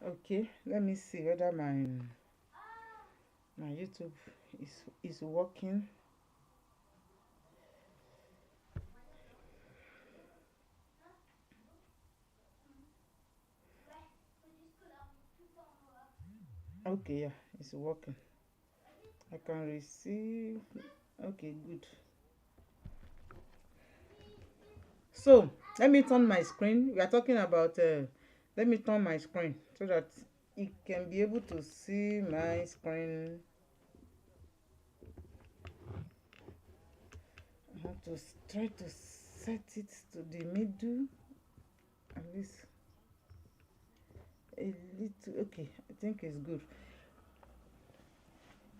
Okay, let me see whether my YouTube is working. Okay, yeah, it's working. I can receive. Okay, good. So let me turn my screen. We are talking about. Let me turn my screen so that it can be able to see my screen. I have to try to set it to the middle at least a little. Okay, I think it's good.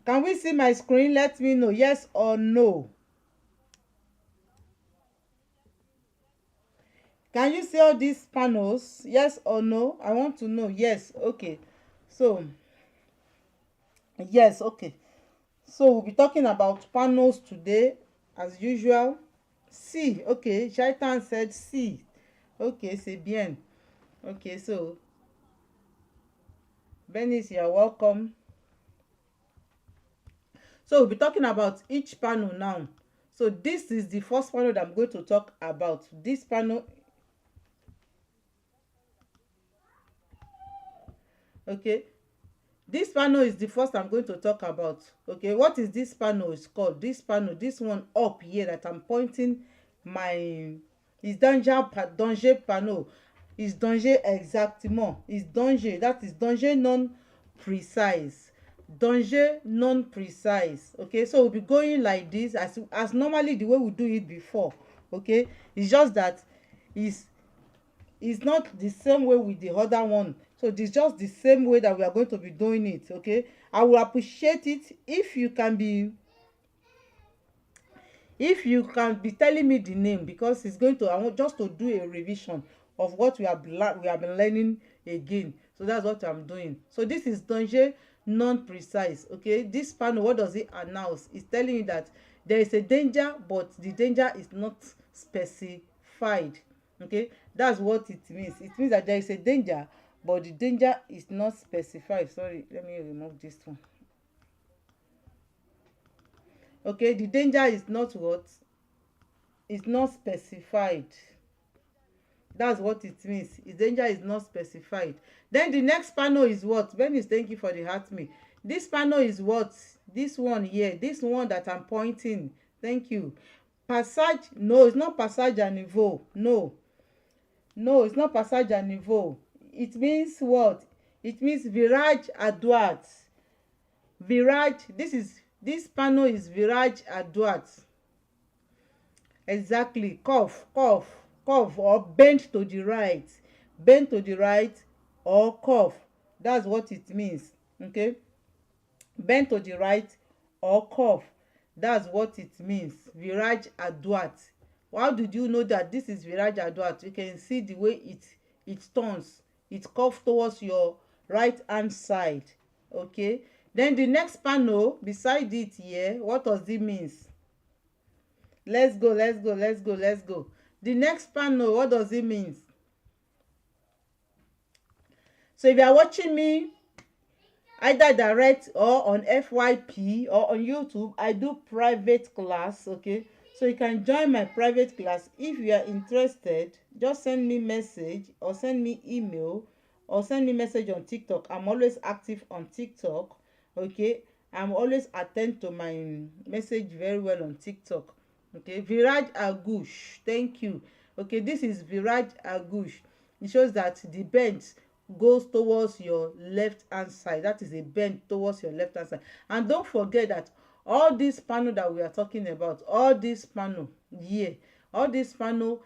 Can we see my screen? Let me know yes or no. Can you see all these panels? Yes or no? I want to know. Yes. Okay. So yes. Okay. So we'll be talking about panels today as usual. C. Okay. Shaitan said C. Okay. C'est bien. Okay. So Venice, you're welcome. So we'll be talking about each panel now. So this is the first panel that I'm going to talk about. This panel. Okay. This panel is the first I'm going to talk about. Okay, what is this panel is called? This panel, this one up here that I'm pointing my is danger panel. Is danger exactement. Is danger, that is danger non precise. Danger non precise. Okay, so we'll be going like this as normally the way we do it before. Okay, it's just that is it's not the same way with the other one, so it's just the same way that we are going to be doing it. Okay, I will appreciate it if you can be telling me the name, because it's going to, I want just to do a revision of what we have been learning again. So that's what I'm doing. So this is danger non-precise. Okay, this panel, what does it announce? It's telling you that there is a danger, but the danger is not specified. Okay, that's what it means. It means that there is a danger, but the danger is not specified. Sorry, let me remove this one. Okay, the danger is not what? Is not specified. That's what it means. Its danger is not specified. Then the next panel is what? Venice, thank you for the heart me. This panel is what? This one here, this one that I'm pointing. Thank you. Passage. No, it's not passage à niveau. No, no, it's not passage à niveau. It means what? It means virage à droite. Virage. This panel is virage à droite. Exactly. Curve or bend to the right. Bend to the right or curve. That's what it means. Okay, bend to the right or curve. That's what it means. Virage à droite. How did you know that this is virage à droite? You can see the way it turns. It curves towards your right hand side. Okay, then the next panel beside it here, what does it means? Let's go, let's go, let's go, let's go. The next panel, what does it mean? So if you are watching me either direct or on FYP or on YouTube, I do private class. Okay, so you can join my private class. If you are interested, just send me message or send me email or send me message on TikTok. I'm always active on TikTok. Okay, I'm always attend to my message very well on TikTok. Okay, virage à gauche, thank you. Okay, this is virage à gauche. It shows that the bend goes towards your left hand side. That is a bend towards your left hand side. And don't forget that all this panel that we are talking about, all this panel here, all this panel,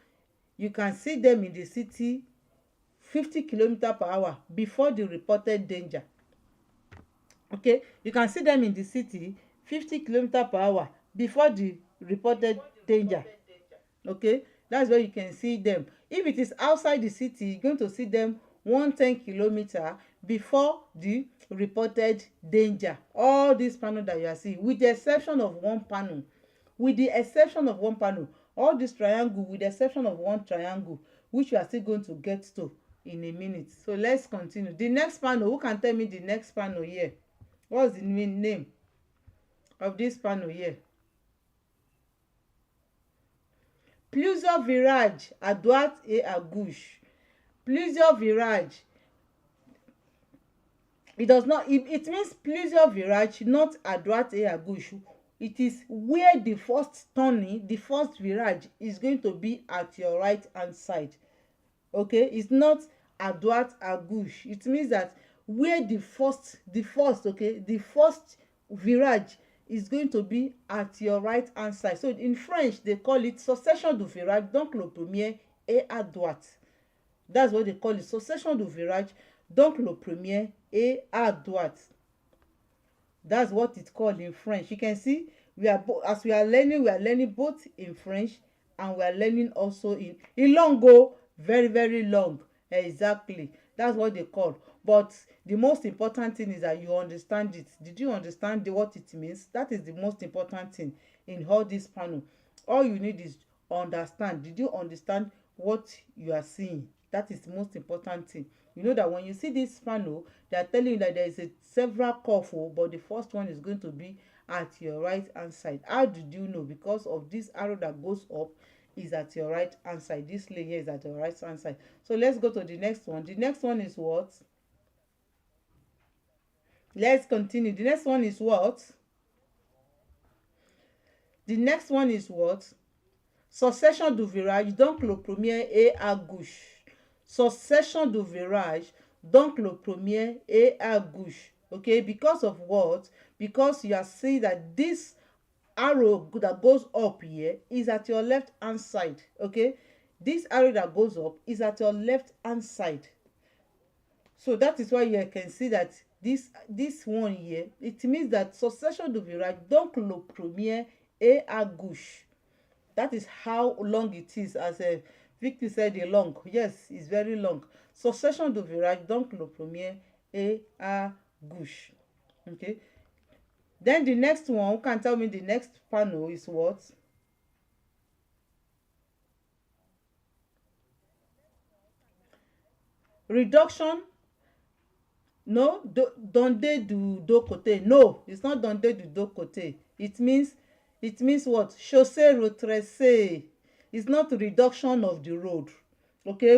you can see them in the city 50 km/h before the reported danger. Okay, you can see them in the city 50 km/h before the reported danger. Okay, that's where you can see them. If it is outside the city, you're going to see them 110 km before the reported danger. All these panel that you are seeing, with the exception of one panel, all this triangle, with the exception of one triangle, which we are still going to get to. in a minute. So let's continue. The next panel, who can tell me the next panel here? What's the name of this panel here? Plusieurs virages à droite et à gauche. Plusieurs virages. It does not, it means plusieurs virages, not à droite et à gauche. It is where the first turning, the first virage is going to be at your right hand side. Okay, it's not à droite à gauche. It means that where the first virage is going to be at your right hand side. So in French they call it succession de virage, donc le premier est à droite. That's what they call it, succession de virage, donc le premier est à droite. That's what it's called in French. You can see as we are learning both in French and we are learning also in long, very very long. Exactly, that's what they call. But the most important thing is that you understand it. Did you understand what it means? That is the most important thing in all this panel. All you need is understand. Did you understand what you are seeing? That is the most important thing. You know that when you see this panel, they are telling you that there is several curve, but the first one is going to be at your right hand side. How did you know? Because of this arrow that goes up is at your right hand side. This layer is at your right hand side. So let's go to the next one. The next one is what? Let's continue. The next one is what? The next one is what? Succession de virage, donc le premier est à gauche. Succession de virage, donc le premier est à gauche. Okay, because of what? Because you are seeing that this arrow that goes up here is at your left hand side. Okay, this arrow that goes up is at your left hand side. So that is why you can see that this one here, it means that succession de virage, donc le premier est à gauche. That is how long it is. As Victor said, a long. Yes, it's very long. Succession de virage, donc le premier est à gauche. Okay. Then the next one, who can tell me the next panel is what? Reduction. No, dondé du deux côtés. No, it's not dondé du deux côtés. It means what? Chaussée retroussée. It's not reduction of the road. Okay,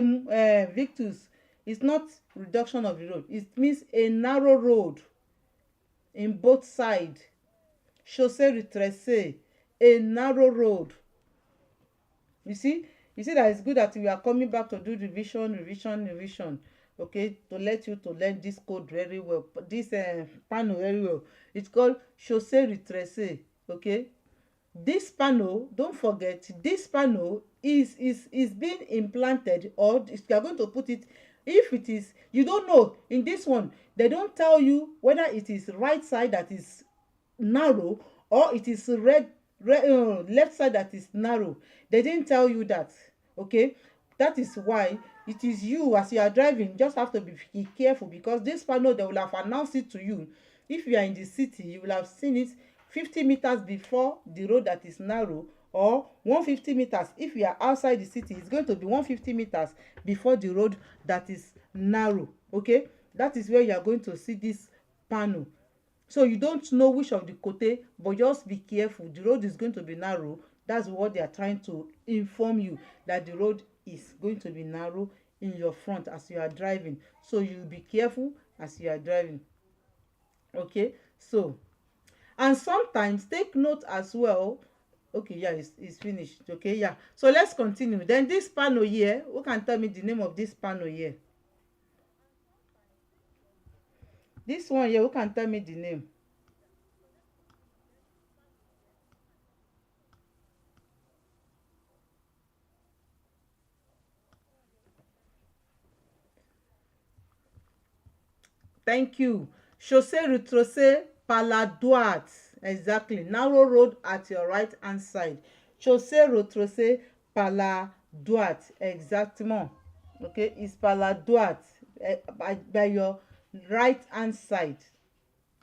Victus, it's not reduction of the road. It means a narrow road in both sides. Chaussée retroussée, a narrow road. You see that it's good that we are coming back to do revision. Okay, to let you to learn this code very well, this panel very well. It's called chaussée retroussée. Okay, this panel, don't forget, this panel is being implanted, or you are going to put it, if it is, you don't know, in this one they don't tell you whether it is right side that is narrow or it is left side that is narrow. They didn't tell you that. Okay, that is why it is you, as you are driving, just have to be careful, because this panel, they will have announced it to you. If you are in the city, you will have seen it 50 meters before the road that is narrow, or 150 meters. If you are outside the city, it's going to be 150 meters before the road that is narrow. Okay, that is where you are going to see this panel. So you don't know which of the côté, but just be careful. The road is going to be narrow. That's what they are trying to inform you, that the road is going to be narrow in your front as you are driving. So you be careful as you are driving. Okay, so, and sometimes take note as well. Okay, yeah, it's finished. Okay, yeah, so let's continue. Then this panel here, who can tell me the name of this panel here? This one here, who can tell me the name? Thank you. Chaussée retroussée par la droite. Exactly. Narrow road at your right hand side. Chaussée retroussée par la droite. Exactement. Okay, it's par la droite. By your right hand side.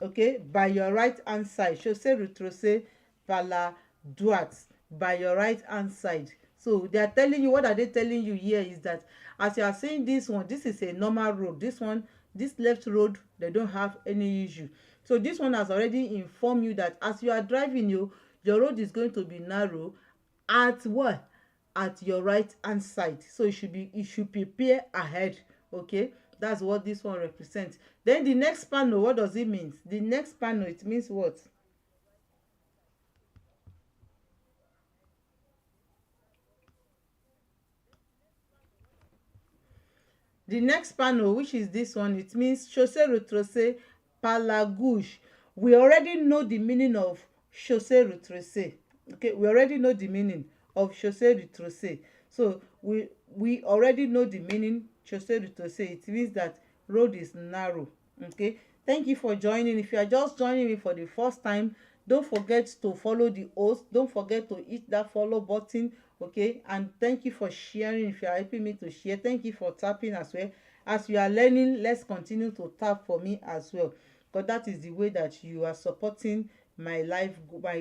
Okay, by your right hand side. Chaussée retroussée par la droite. By your right hand side. So they are telling you, what are they telling you here is that as you are seeing this one, this is a normal road. This one, this left road, they don't have any issue. So this one has already informed you that as you are driving, your road is going to be narrow at what? At your right hand side. So you should prepare ahead. Okay, that's what this one represents. Then the next panel, what does it mean? The next panel, it means what? The next panel, which is this one, it means chaussée retroussée par la gauche. We already know the meaning of chaussée retroussée. Okay, we already know the meaning of chaussée retroussée. So we already know the meaning chaussée retroussée. It means that road is narrow. Okay, thank you for joining. If you are just joining me for the first time, don't forget to follow the host. Don't forget to hit that follow button. Okay, and thank you for sharing. If you are helping me to share, thank you for tapping as well. As you are learning, let's continue to tap for me as well, because that is the way that you are supporting my life,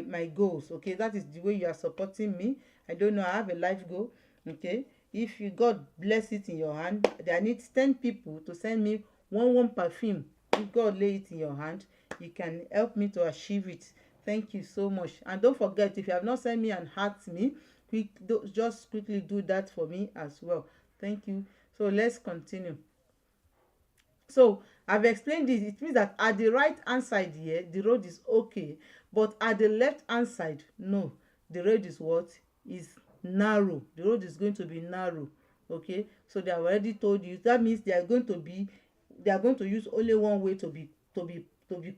my goals. Okay, that is the way you are supporting me. I don't know, I have a life goal. Okay, if you, God bless it in your hand, I need 10 people to send me one perfume. If God lay it in your hand, you can help me to achieve it. Thank you so much. And don't forget, if you have not sent me and heart me, just quickly do that for me as well. Thank you. So let's continue. So I've explained this. It means that at the right hand side here, the road is okay, but at the left hand side, no, the road is what? Is narrow. The road is going to be narrow. Okay, so they have already told you. That means they are going to use only one way to be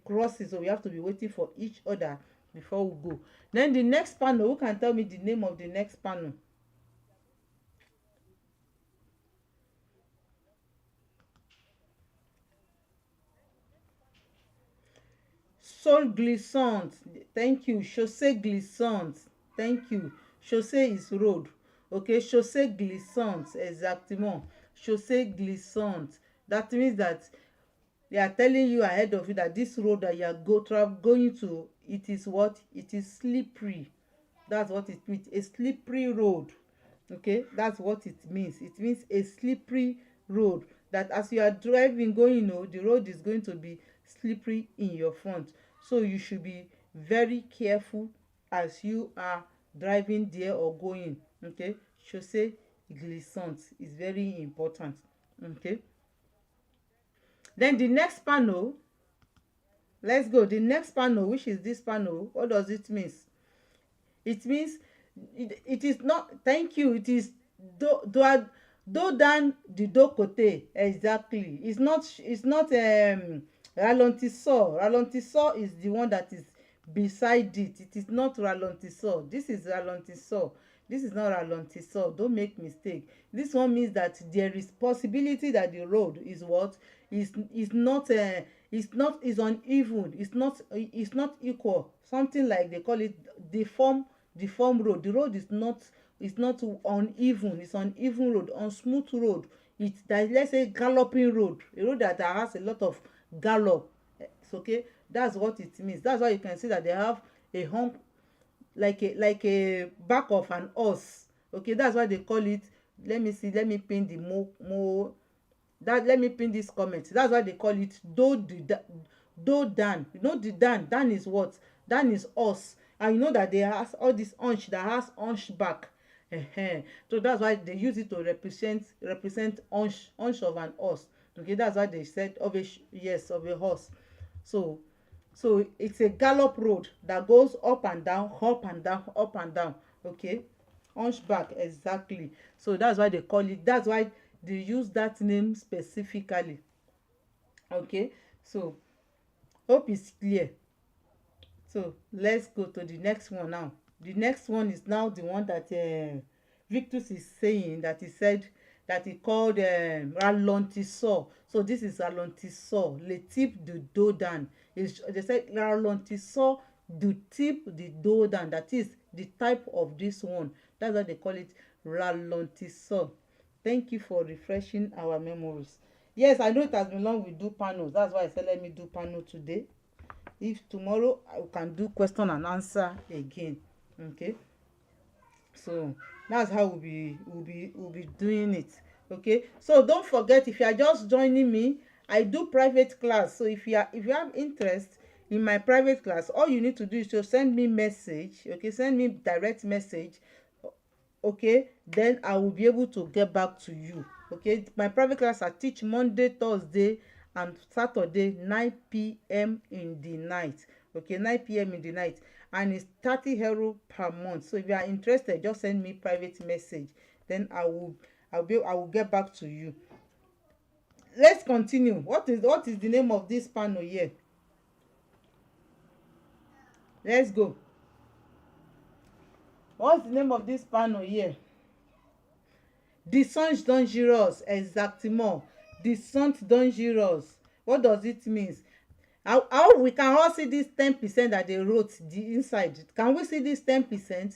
crossing. So we have to be waiting for each other before we go. Then the next panel, who can tell me the name of the next panel? Sol glissant. Thank you. Chaussée glissante. Thank you. Chaussée is road. Okay, chaussée glissante. Exactement. Chaussée glissante. That means that they are telling you ahead of you that this road that you are going to, it is what? It is slippery. That's what it means. A slippery road. Okay, that's what it means. It means a slippery road, that as you are driving going, the road is going to be slippery in your front. So you should be very careful as you are driving there or going. Okay, chaussée glissante is very important. Okay, then the next panel, let's go. The next panel, which is this panel, what does it mean? It means it is not, thank you, it is do dan the do côté. Exactly. It's not ralentisseur. Ralentisseur is the one that is beside it. It is not ralentisseur. This is ralentisseur. This is not ralentisseur. Don't make mistake. This one means that there is possibility that the road is what is not is uneven. It's not equal. Something like they call it deform road. The road is not uneven. It's uneven road, on smooth road. It's that, let's say, galloping road, a road that has a lot of gallop. It's okay. That's what it means. That's why you can see that they have a hump, like a back of an horse. Okay, that's why they call it. Let me see. Let me pin the more that let me pin this comment. That's why they call it do dan. You know the dan is what? Dan is horse. And you know that they has all this hunch, that has hunchback. So that's why they use it to represent hunch of an horse. Okay, that's why they said of a yes, of a horse. So it's a gallop road that goes up and down, up and down, up and down. Okay, hunchback, exactly. So that's why they call it. That's why they use that name specifically. Okay, so hope it's clear. So let's go to the next one now. The next one is now the one that Victus is saying, that he said that he called ralentisseur. So this is ralentisseur, le type de dodan. They said ralentisseur du type de dodan. That is the type of this one. That's why they call it ralentisseur. Thank you for refreshing our memories. Yes, I know it has been long we do panels. That's why I said let me do panel today. If tomorrow I can do question and answer again. Okay, so That's how we'll be doing it. Okay, so don't forget, if you are just joining me, I do private class. So if you have interest in my private class, all you need to do is to send me message. Okay, send me direct message. Okay, then I will be able to get back to you. Okay, my private class, I teach Monday, Thursday and Saturday, 9 p.m. in the night. Okay, 9 p.m. in the night, and it's 30 euro per month. So if you are interested, just send me private message, then I will get back to you. Let's continue. What is the name of this panel here? Let's go. What's the name of this panel here? Descente dangerous, exactement. Descente dangerous. What does it mean? How we can all see this 10% that they wrote the inside? Can we see this 10%?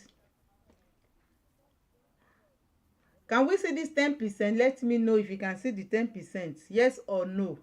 Can we see this 10%? Let me know if you can see the 10%. Yes or no?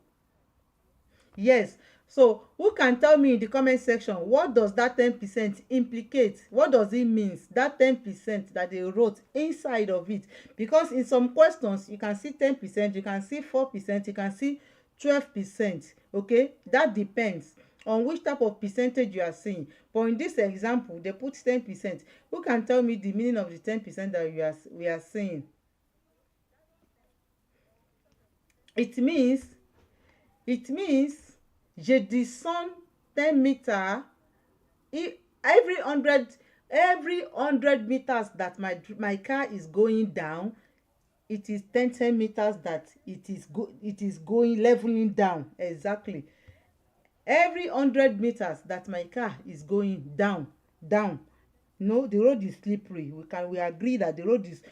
Yes. So who can tell me in the comment section, what does that 10% implicate? What does it mean, that 10% that they wrote inside of it? Because in some questions you can see 10%, you can see 4%, you can see 12%. Okay, that depends on which type of percentage you are seeing. But in this example they put 10%. Who can tell me the meaning of the 10% that we are seeing? It means je descends 10 meters. Every 100 meters that my car is going down, it is 10 meters that it is going leveling down. Exactly. Every 100 meters that my car is going down. No, the road is slippery. We agree that the road is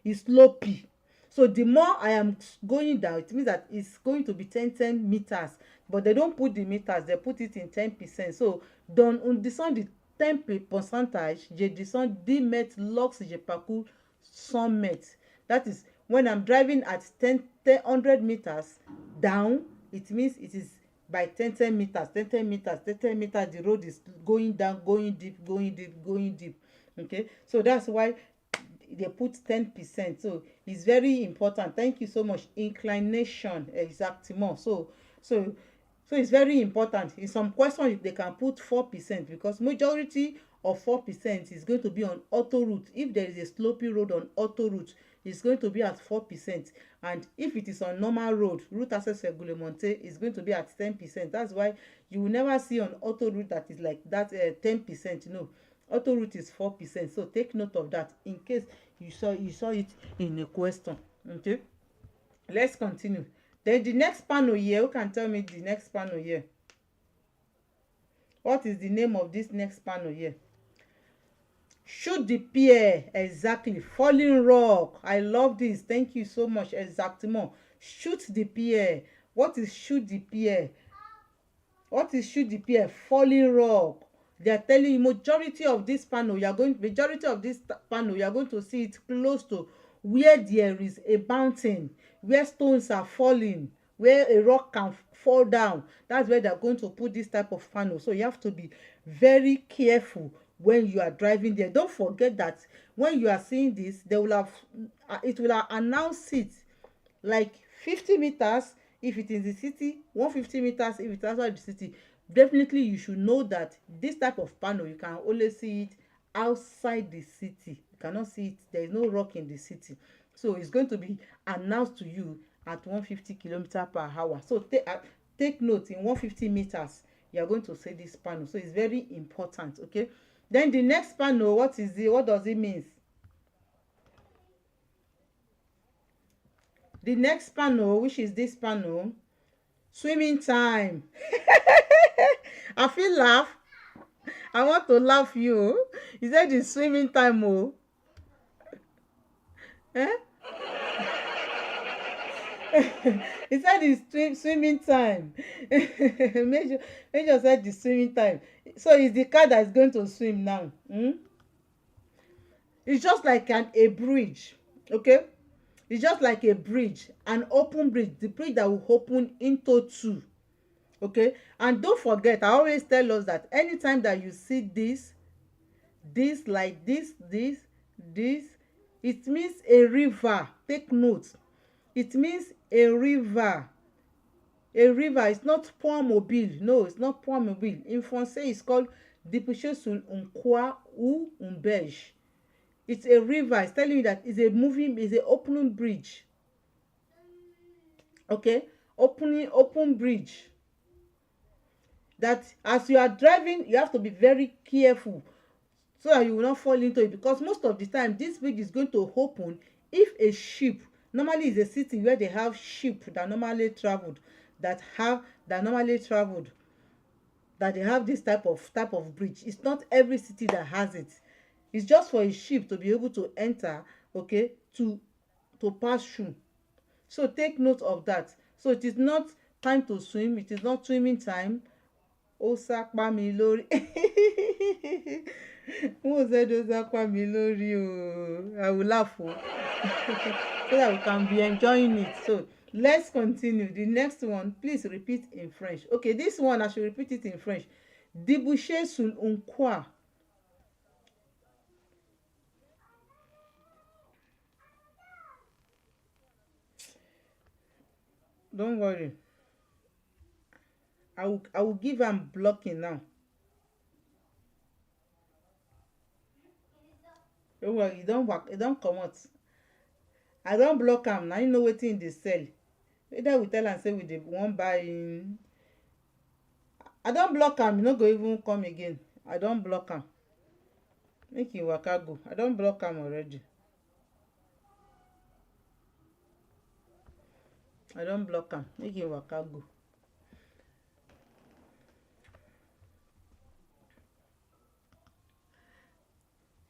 slopey. So the more I am going down, it means that it's going to be 10 meters. But they don't put the meters, they put it in 10%. So dans on descend de 10%, je descends 10 mètres lorsque je parcours 100 mètres. That is, when I'm driving at 100 meters down, it means it is by 10 meters, 10 meters, 10 meters, the road is going down, going deep, going deep, going deep. Okay, so that's why they put 10%. So it's very important. Thank you so much. Inclination, exactement. So it's very important. In some questions they can put 4%, because majority of 4% is going to be on auto route. If there is a slopy road on auto route, it's going to be at 4%. And if it is on normal route access réglementé, is going to be at 10%. That's why you will never see on auto route that is like that 10%. No, auto route is 4%. So take note of that in case you saw it in a question. Okay, let's continue. Then the next panel here, who can tell me the next panel here? What is the name of this next panel here? Shoot the pier, exactly. Falling rock, I love this. Thank you so much. Exactement. Shoot the pier. What is shoot the pier? What is shoot the pier? Falling rock. They are telling you majority of this panel, you are going to see it close to where there is a mountain, where stones are falling, where a rock can fall down. That's where they are going to put this type of panel. So you have to be very careful when you are driving there. Don't forget that when you are seeing this, it will have announced it like 50 meters if it is the city, 150 meters if it's outside the city. Definitely you should know that this type of panel, you can only see it outside the city. You cannot see it, there is no rock in the city. So it's going to be announced to you at 150 km/h. So take note, in 150 meters you are going to see this panel. So it's very important. Okay, then the next panel, what does it mean? The next panel, which is this panel, swimming time. I feel laugh. I want to laugh you. He said it's swimming time. Oh, eh? He said it's swimming time. Major said it's swimming time. So it's the car that is going to swim now. It's just like a bridge. Okay, it's just like a bridge, an open bridge, the bridge that will open into two. Okay, and don't forget, I always tell us that anytime that you see this like this, this, it means a river. Take note, it means a river. A river is not point mobile. No, it's not point mobile. In Francais, it's called débouché sur un quoi ou un berge. It's a river. It's telling you that it's a moving, it's a opening bridge. Okay, open bridge. That as you are driving, you have to be very careful so that you will not fall into it, because most of the time this bridge is going to open if a ship, normally is a city where they have ship that normally traveled, that normally traveled, that they have this type of bridge. It's not every city that has it. It's just for a ship to be able to enter, okay, to pass through. So take note of that. So it is not time to swim, it is not swimming time. Ó sápá mi lórí. Who said ó sápá mi lórí o? I will laugh o. So that we can be enjoying it. So let's continue. The next one, please repeat in French. Okay, this one I should repeat it in French. Déboucher sur un quoi. Don't worry. I will give am blocking now. Don't worry, e don comot. I don block am. Na you know wetin dey sell. Either we tell am say we dey wan buy in. I don block am, e no go even come again. I don block am. Make e waka go. I don block am already. I don block am. Make e waka go.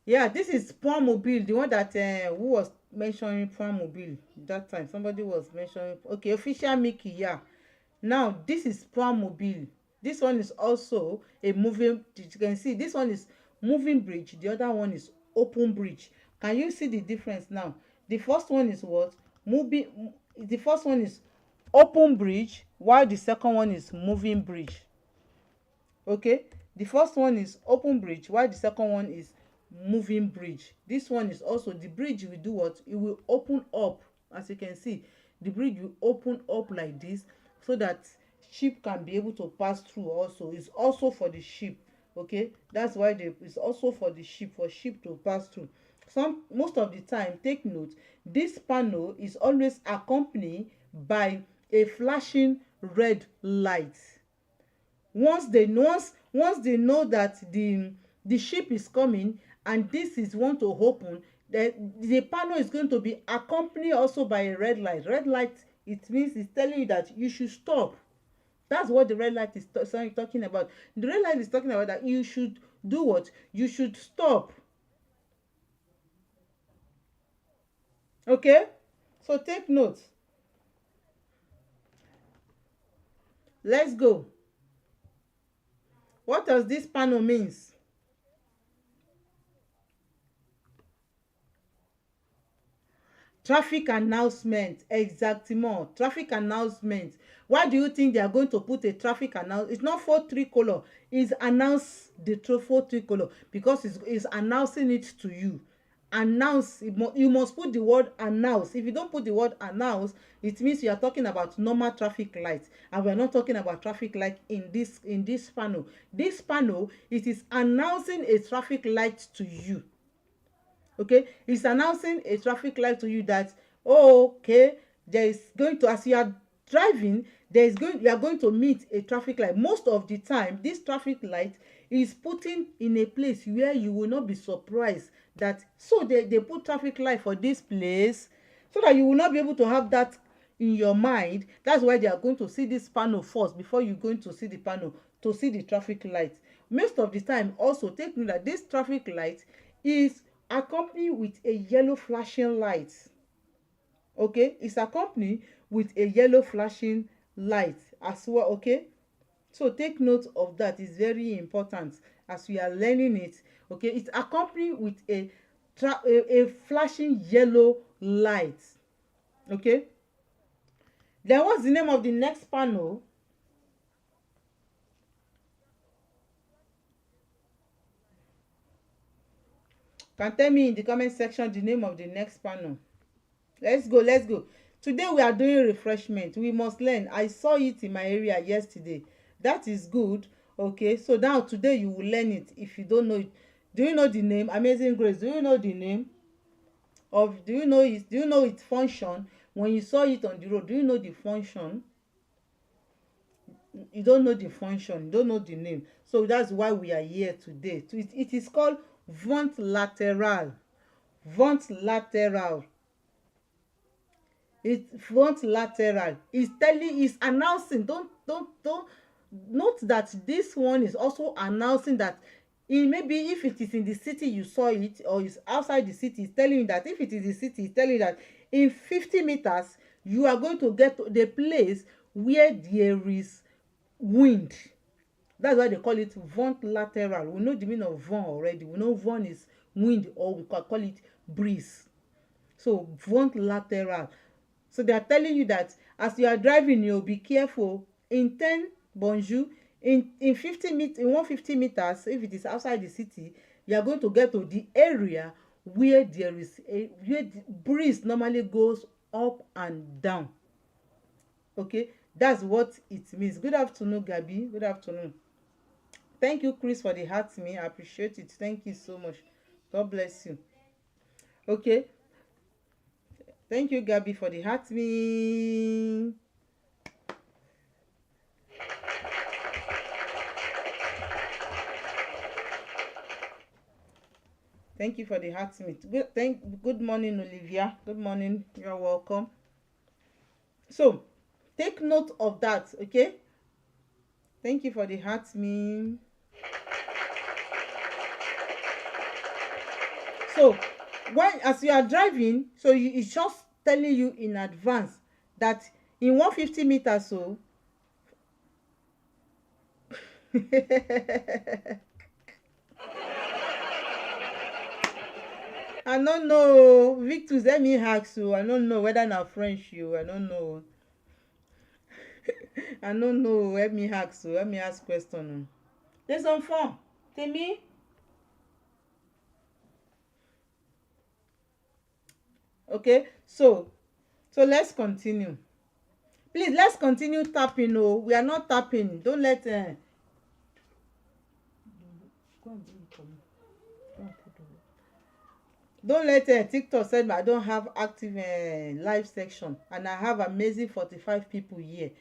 Yeah, this is point mobile, the one that who was mentioning point mobile that time. Somebody was mentioning. Okay, official Mickey. Yeah. Now this is point mobile. This one is also a moving. You can see this one is moving bridge. The other one is open bridge. Can you see the difference now? The first one is what? Moving. The first one is open bridge, while the second one is moving bridge. Okay, the first one is open bridge while the second one is moving bridge. This one is also, the bridge will do what? It will open up. As you can see, the bridge will open up like this so that ship can be able to pass through. Also, it's also for the ship. Okay, that's why it's also for the ship, for ship to pass through. Most of the time, take note, this panel is always accompanied by a flashing red light. Once they know that the ship is coming and this is want to open, the panel is going to be accompanied also by a red light. Red light, it means it's telling you that you should stop. That's what the red light is talking about. The red light is talking about that you should do what? You should stop. Okay, so take note. Let's go. What does this panel means? Traffic announcement. Exactement. Traffic announcement. Why do you think they are going to put a traffic announcement? It's not for tricolor. It's announce the for tricolor because it's announcing it to you. Announce, you must put the word announce. If you don't put the word announce, it means you are talking about normal traffic lights, and we are not talking about traffic light in this panel. This panel, it is announcing a traffic light to you. Okay, it's announcing a traffic light to you that, oh, okay, there is going to, as you are driving, you are going to meet a traffic light. Most of the time this traffic light is putting in a place where you will not be surprised that, so they put traffic light for this place so that you will not be able to have that in your mind. That's why they are going to see this panel first before you're going to see the panel to see the traffic light. Most of the time also, take note that this traffic light is accompanied with a yellow flashing light. Okay, it's accompanied with a yellow flashing light as well. Okay, so take note of that. It's very important as we are learning it. Okay, it's accompanied with a flashing yellow light. Okay, then what's the name of the next panel? Can tell me in the comment section the name of the next panel. Let's go, let's go. Today we are doing refreshment. We must learn. I saw it in my area yesterday. That is good. Okay, so now today you will learn it if you don't know it. Do you know the name? Amazing Grace. Do you know the name of, do you know it? Do you know its function? When you saw it on the road, do you know the function? You don't know the function, you don't know the name. So that's why we are here today. It is called vent lateral. Vent lateral. It's front lateral. It's telling, it's announcing. Don't note that this one is also announcing that in, maybe if it is in the city you saw it, or it's outside the city, it's telling you that if it is the city, it's telling you that in 50 meters you are going to get to the place where there is wind. That's why they call it vent lateral. We know the meaning of vent already. We know vent is wind, or we can call it breeze. So vent lateral. So they are telling you that as you are driving, you'll be careful. In 10 bonjour, in 50 meters, in 150 meters, if it is outside the city, you are going to get to the area where there is a, where the breeze normally goes up and down. Okay, that's what it means. Good afternoon, Gabi. Good afternoon. Thank you, Chris, for the heart me. I appreciate it. Thank you so much. God bless you. Okay. Thank you, Gabi, for the heart me. Thank you for the heart me. Good morning, Olivia. Good morning. You're welcome. So, take note of that, okay? Thank you for the heart me. So, when as you are driving, so it's just telling you in advance that in 150 meters, so I don't know. Victor, let me ask you. I don't know whether na French you. I don't know. I don't know. Let me ask you. Let me ask question. Les enfants, Temi? Okay, so let's continue. Please, let's continue tapping. Oh, we are not tapping. Don't let go and bring it for me. Don't let TikTok say I don't have active live section, and I have amazing 45 people here.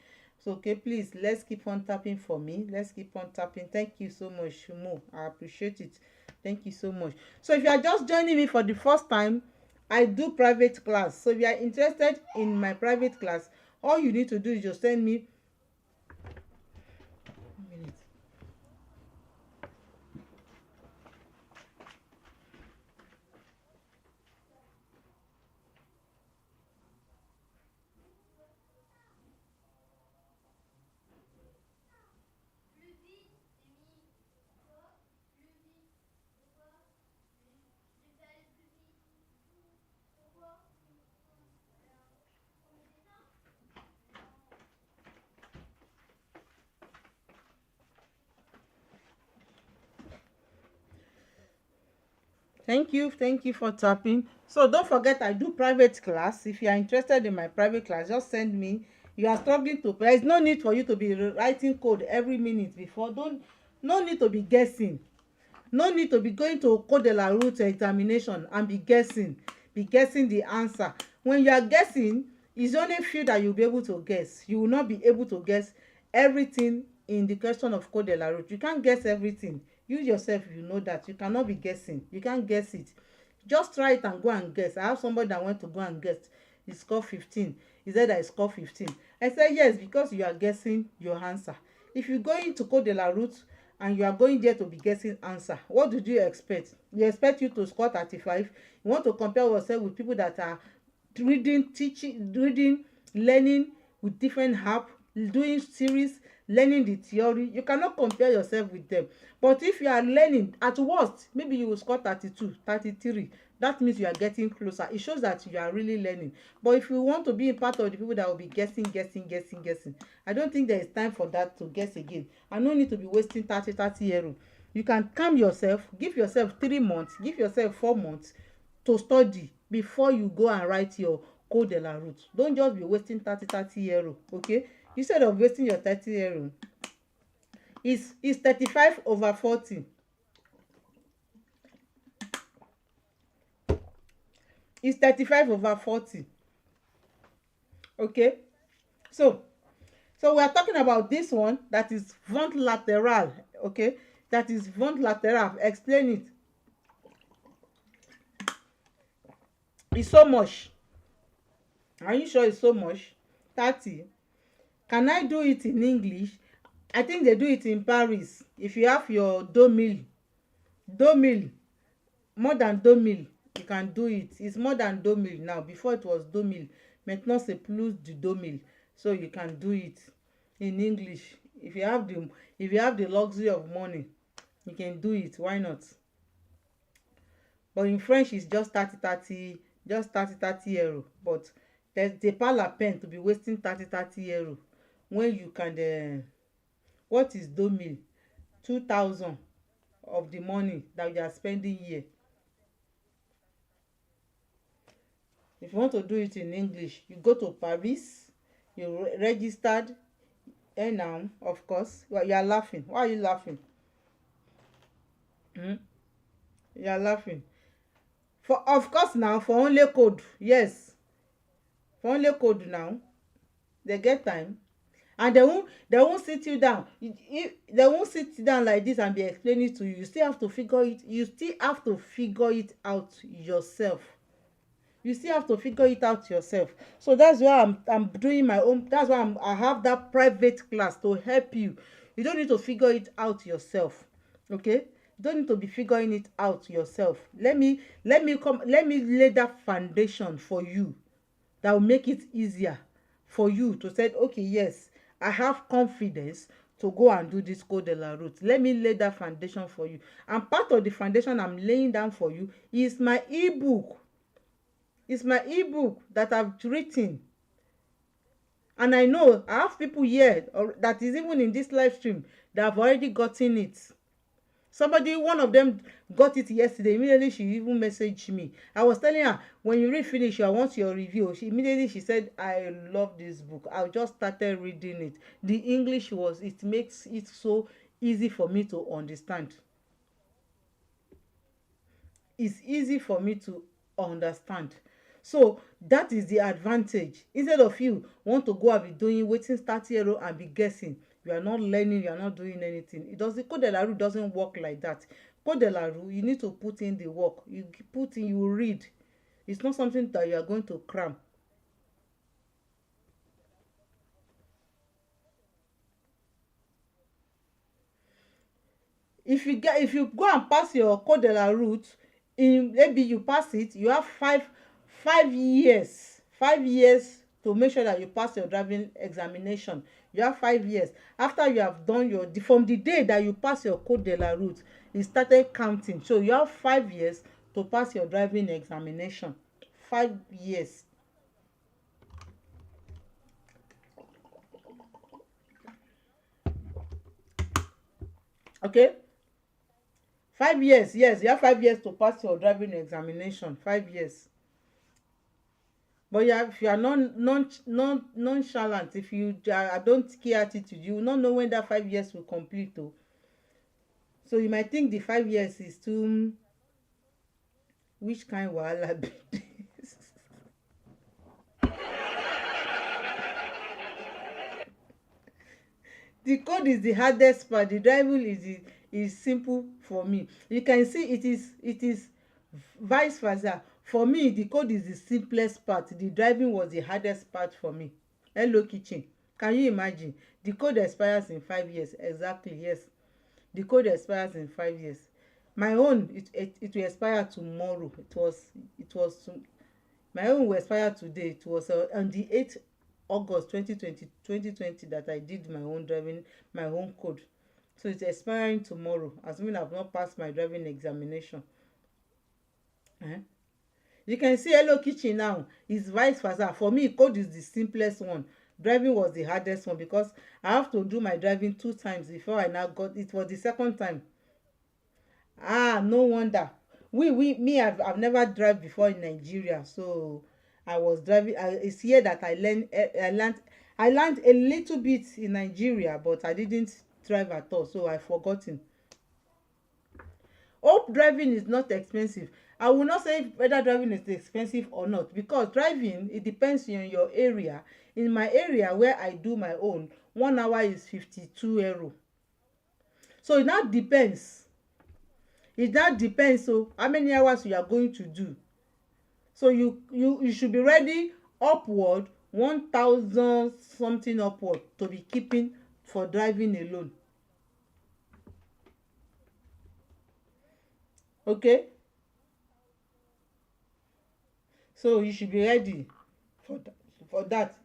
So okay, please, let's keep on tapping for me. Let's keep on tapping. Thank you so much, Shumo. I appreciate it. Thank you so much. So if you are just joining me for the first time, I do private class. So if you are interested in my private class, all you need to do is just send me a minute. Thank you for tapping. So don't forget, I do private class. If you are interested in my private class, just send me. You are struggling to, there is no need for you to be writing code every minute before. No need to be guessing. No need to be going to code de la route examination and be guessing the answer. When you are guessing, it's only few that you'll be able to guess. You will not be able to guess everything in the question of code de la route. You can't guess everything. You yourself, you know that you cannot be guessing. You can't guess it. Just try it and go and guess. I have somebody that went to go and guess. He scored 15. He said I scored 15. I said yes, because you are guessing your answer. If you go into code de la route and you are going there to be guessing answer, what did you expect? You expect you to score 35. You want to compare yourself with people that are reading, teaching, reading, learning with different app, doing series, learning the theory. You cannot compare yourself with them. But if you are learning, at worst maybe you will score 32, 33. That means you are getting closer. It shows that you are really learning. But if you want to be a part of the people that will be guessing, I don't think there is time for that to guess again. I no need to be wasting 30 euros. You can calm yourself, give yourself 3 months, give yourself 4 months to study before you go and write your code de la route. Don't just be wasting 30 euro, okay? Instead of wasting your 30 euro, is 35/40. Is 35/40. Okay, so we are talking about this one, that is vente lateral. Okay, that is vente lateral. Explain it. It's so much. Are you sure it's so much? 30. Can I do it in English? I think they do it in Paris. If you have your 2000 more than 2000, you can do it. It's more than 2000 now. Before it was 2000. Maintenant c'est plus du 2000. So you can do it in English. If you have the luxury of money, you can do it. Why not? But in French, it's just 30 just 30 euro. But they pas la peine to be wasting 30 euro when you can. What is 2000? 2000 of the money that you are spending here. If you want to do it in English, you go to Paris, you registered, and now, of course, well, you are laughing. Why are you laughing? Hmm? You are laughing. Of course, now, for only code, yes, for only code now, they get time. And they won't sit you down. They won't sit down like this and be explaining to you. You still have to figure it. You still have to figure it out yourself. You still have to figure it out yourself. So that's why I'm doing my own. That's why I have that private class to help you. You don't need to figure it out yourself. Okay? You don't need to be figuring it out yourself. Let me lay that foundation for you that will make it easier for you to say, okay, yes, I have confidence to go and do this code de la route. Let me lay that foundation for you. And part of the foundation I'm laying down for you is my ebook. It's my ebook that I've written. And I know I have people here that is even in this live stream that have already gotten it. One of them got it yesterday. Immediately she even messaged me. I was telling her, when you read finish, I want your review. She said, I love this book. I just started reading it. The English it makes it so easy for me to understand. It's easy for me to understand. So that is the advantage. Instead of you want to go and be doing waiting 30 euro and be guessing, you are not learning, you are not doing anything. Code de la route doesn't work like that. Code de la route, you need to put in the work. You read. It's not something that you are going to cram. If you go and pass your code de la route, maybe you pass it, you have 5 years to make sure that you pass your driving examination. You have 5 years. After you have done from the day that you pass your code de la route, it started counting. So you have 5 years to pass your driving examination. 5 years. Okay? 5 years. Yes, you have 5 years to pass your driving examination. 5 years. But if you are nonchalant, if you don't care attitude, you will not know when that 5 years will complete. Oh. So you might think the 5 years is too. Which kind wahala be this? The code is the hardest part. The driving is simple for me. You can see it is vice versa. For me, the code is the simplest part. The driving was the hardest part for me. Hello kitchen. Can you imagine? The code expires in 5 years. Exactly, yes. The code expires in 5 years. My own, it will expire tomorrow. My own will expire today. It was on the 8th August 2020 that I did my own driving, my own code. So it's expiring tomorrow, assuming I've not passed my driving examination. You can see Hello Kitchen now is vice versa. For me, code is the simplest one. Driving was the hardest one because I have to do my driving 2 times before I now got it. Was the second time. Ah, no wonder. I've never drive before in Nigeria, so I was driving. It's here that I learned a little bit in Nigeria, but I didn't drive at all, so I forgotten. Hope driving is not expensive. I will not say whether driving is expensive or not, because driving, it depends on your area. In my area where I do my own, 1 hour is 52 euro. So it now depends. So how many hours you are going to do. So you should be ready upward 1,000 something upward to be keeping for driving alone. Okay, so you should be ready for that. For that,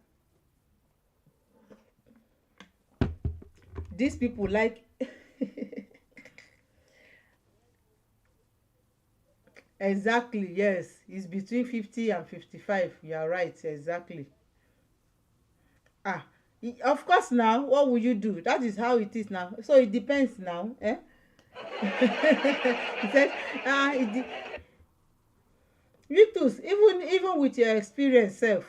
these people like exactly, yes, it's between 50 and 55. You are right, exactly. Ah, of course, now what will you do? That is how it is now. So it depends now, eh? He said, you too, even with your experience self,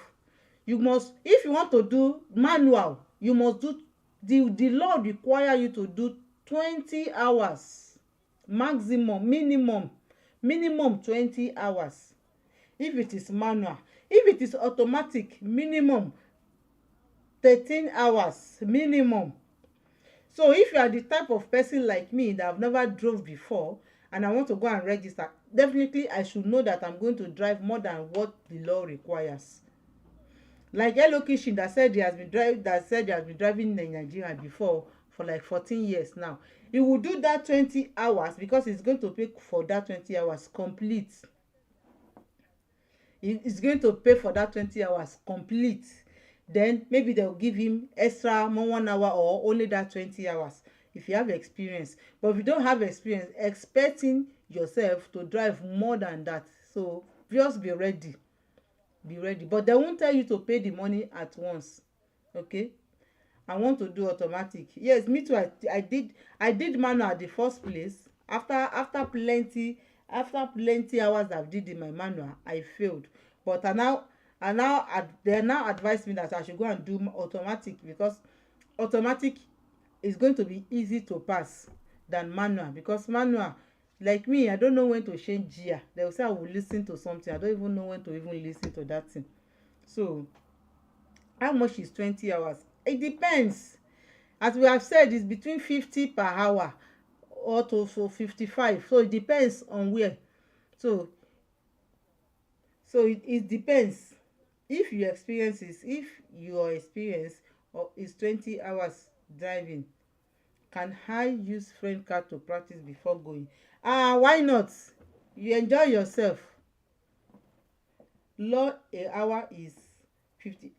you must, if you want to do manual, you must do, the law require you to do 20 hours maximum, minimum 20 hours. If it is manual, if it is automatic, minimum 13 hours minimum. So if you are the type of person like me that have never drove before and I want to go and register, definitely I should know that I'm going to drive more than what the law requires. Like Hello Kitchen that said he has been driving in Nigeria before for like 14 years now. He will do that 20 hours because he's going to pay for that 20 hours complete. He is going to pay for that 20 hours complete. Then maybe they'll give him extra more 1 hour or only that 20 hours if you have experience. But if you don't have experience, expecting yourself to drive more than that. So just be ready. Be ready. But they won't tell you to pay the money at once. Okay? I want to do automatic. Yes, me too. I did manual at the first place. After plenty hours I've did in my manual, I failed. But they now advise me that I should go and do automatic, because automatic is going to be easy to pass than manual. Because manual, like me, I don't know when to change gear. They will say I will listen to something. I don't even know when to even listen to that thing. So how much is 20 hours? It depends. As we have said, it's between 50 per hour or to 55. So it depends on where. So it depends. If your experience or is 20 hours driving, can I use friend car to practice before going? Why not? You enjoy yourself. Law a hour is 50.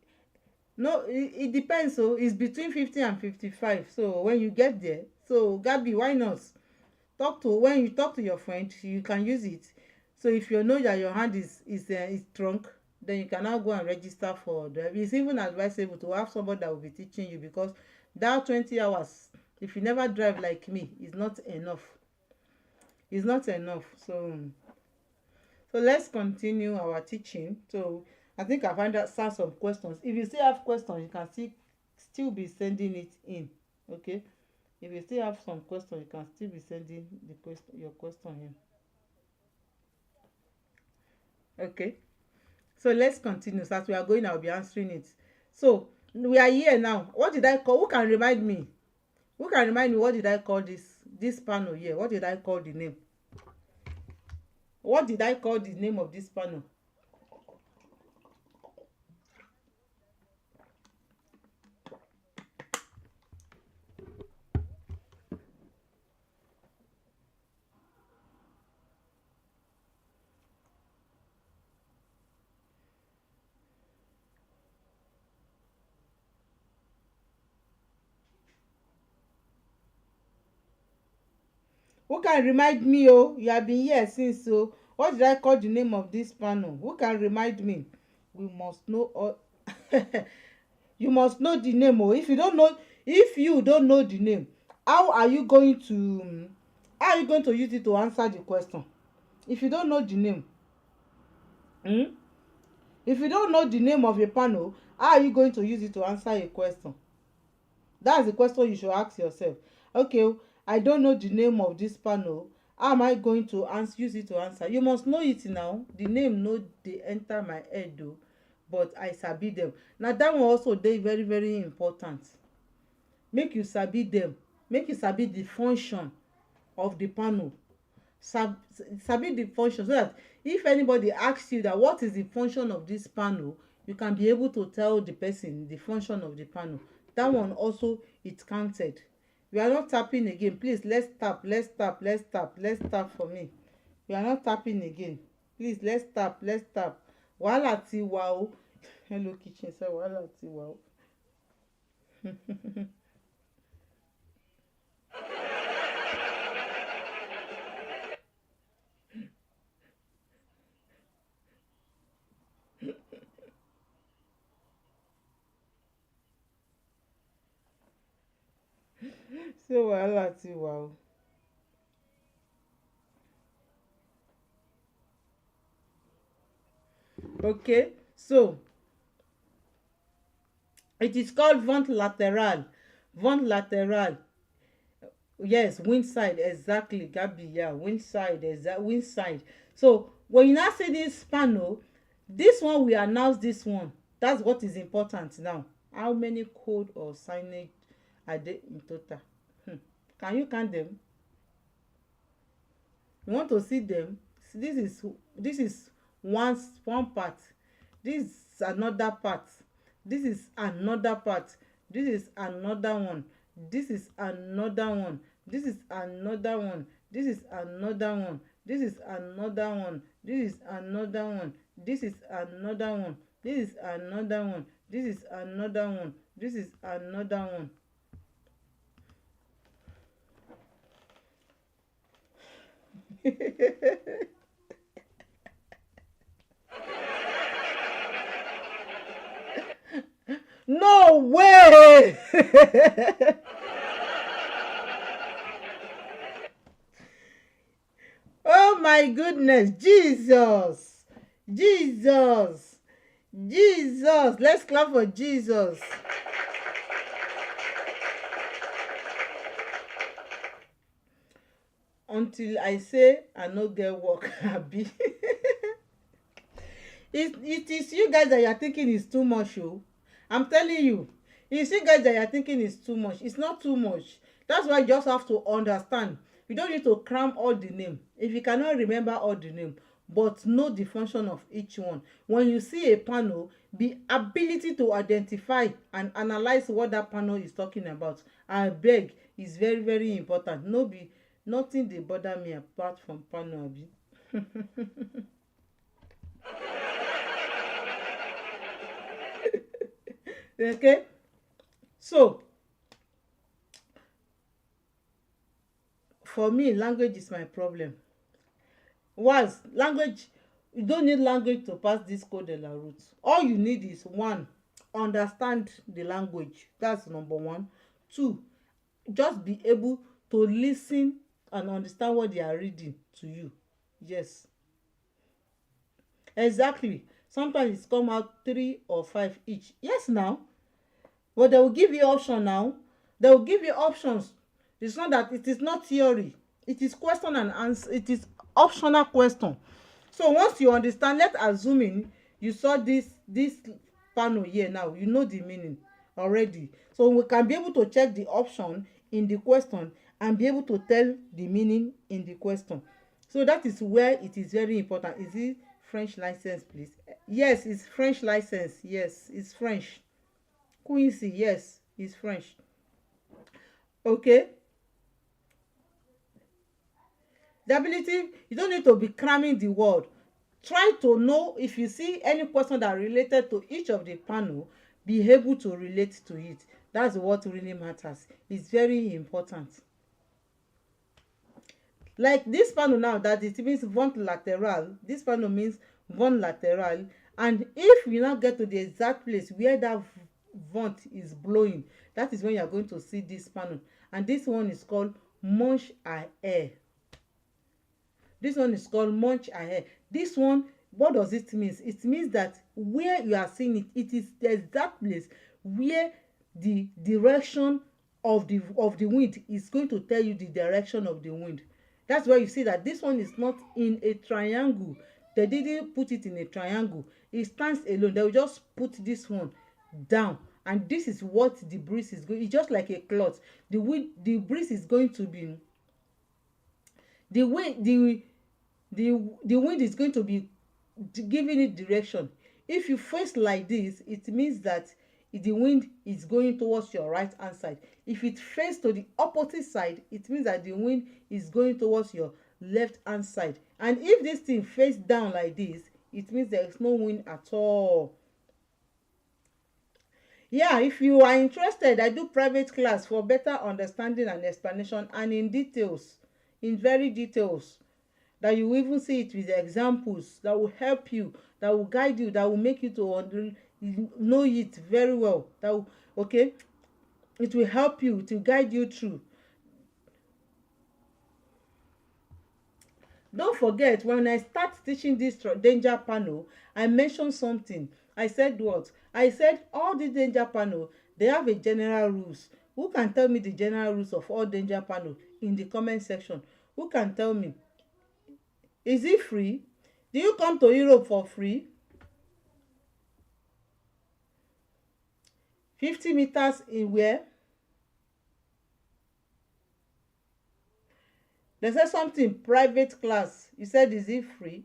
No, it depends. So it's between 50 and 55. So when you get there, so Gabby, why not? When you talk to your friend, you can use it. So if you know that your hand is drunk, then you can now go and register for driving. It's even advisable to have somebody that will be teaching you, because that 20 hours, if you never drive like me, is not enough. It's not enough. So let's continue our teaching. So I think I've answered some questions. If you still have questions, you can still be sending it in. Okay. If you still have some questions, you can still be sending your question here. Okay. So let's continue. So as we are going, I'll be answering it. So we are here now. What did I call? Who can remind me? What did I call this panel here? What did I call the name? What did I call the name of this panel? Who can remind me? Oh, you have been here since. So what did I call the name of this panel? Who can remind me? We must know all. You must know the name. Oh, if you don't know the name, how are you going to How are you going to use it to answer the question if you don't know the name? Hmm? If you don't know the name of a panel, how are you going to use it to answer a question? That's the question you should ask yourself. Okay, I don't know the name of this panel. How am I going to use it to answer? You must know it now. The name no dey enter my head though, but I sabi them. Now that one also dey very very important. Make you sabi them. Make you sabi the function of the panel. Sabi the function so that if anybody asks you that what is the function of this panel, you can be able to tell the person the function of the panel. That one also it counted. We are not tapping again. Please, let's tap for me. We are not tapping again. Please, let's tap. Wàhálà ti wà o. Hello kitchen say wàhálà ti wà o. Say wàhálà ti wà o. Okay, so it is called vent lateral. Vent lateral. Yes, wind side, exactly, Gabby. Yeah, wind side, wind side. So when you now see this panel, this one we announce this one. That's what is important now. How many code or signage are there in total? Can you count them? You want to see them? See, this is one part. This is another part. This is another part. This is another one. This is another one. This is another one. This is another one. This is another one. This is another one. This is another one. This is another one. This is another one. This is another one. No way. Oh my goodness, Jesus, Jesus, Jesus. Let's clap for Jesus. Until I say I no get work, abi. It is you guys that you are thinking is too much. Oh, I'm telling you, it's you guys that you are thinking is too much. It's not too much. That's why you just have to understand. You don't need to cram all the name if you cannot remember all the name, but know the function of each one. When you see a panel, the ability to identify and analyze what that panel is talking about, I beg, is very very important. No be nothing dey bother me apart from panel, abi. Okay, so for me language is my problem. Once language, you don't need language to pass this code de la route. All you need is one, understand the language. That's number one. Two, just be able to listen and understand what they are reading to you. Yes, exactly. Sometimes it's come out three or five each. Yes, now, but they will give you option now. They will give you options. It's not that it is not theory. It is question and answer. It is optional question. So once you understand, let's assuming you saw this panel here now, you know the meaning already. So we can be able to check the option in the question and be able to tell the meaning in the question. So that is where it is very important. Is it French license, please? Yes, it's French license. Yes, it's French. Quincy, yes, it's French. Okay. The ability, you don't need to be cramming the word. Try to know, if you see any question that related to each of the panel, be able to relate to it. That's what really matters. It's very important. Like this panel now, that it means vent lateral. This panel means vent lateral. And if you now get to the exact place where that vent is blowing, that is when you are going to see this panel. And this one is called manche à air. This one is called munch ahead. This one, what does it mean? It means that where you are seeing it, it is the exact place where the direction of the wind is going to tell you the direction of the wind. That's why you see that this one is not in a triangle. They didn't put it in a triangle. It stands alone. They will just put this one down, and this is what the breeze is going. It's just like a cloth. The wind, the breeze is going to be, the wind, the wind is going to be giving it direction. If you face like this, it means that the wind is going towards your right hand side. If it faces to the opposite side, it means that the wind is going towards your left hand side. And if this thing face down like this, it means there is no wind at all. Yeah, if you are interested, I do private class for better understanding and explanation, and in details, in very details, that you will even see it with examples that will help you, that will guide you, that will make you to know it very well. That will, okay, it will help you, to guide you through. Don't forget, when I start teaching this danger panel, I mentioned something. I said what? I said all the danger panel, they have a general rules. Who can tell me the general rules of all danger panel in the comment section? Who can tell me? Is it free? Do you come to Europe for free? 50 meters in where? They said something private class. You said, is it free?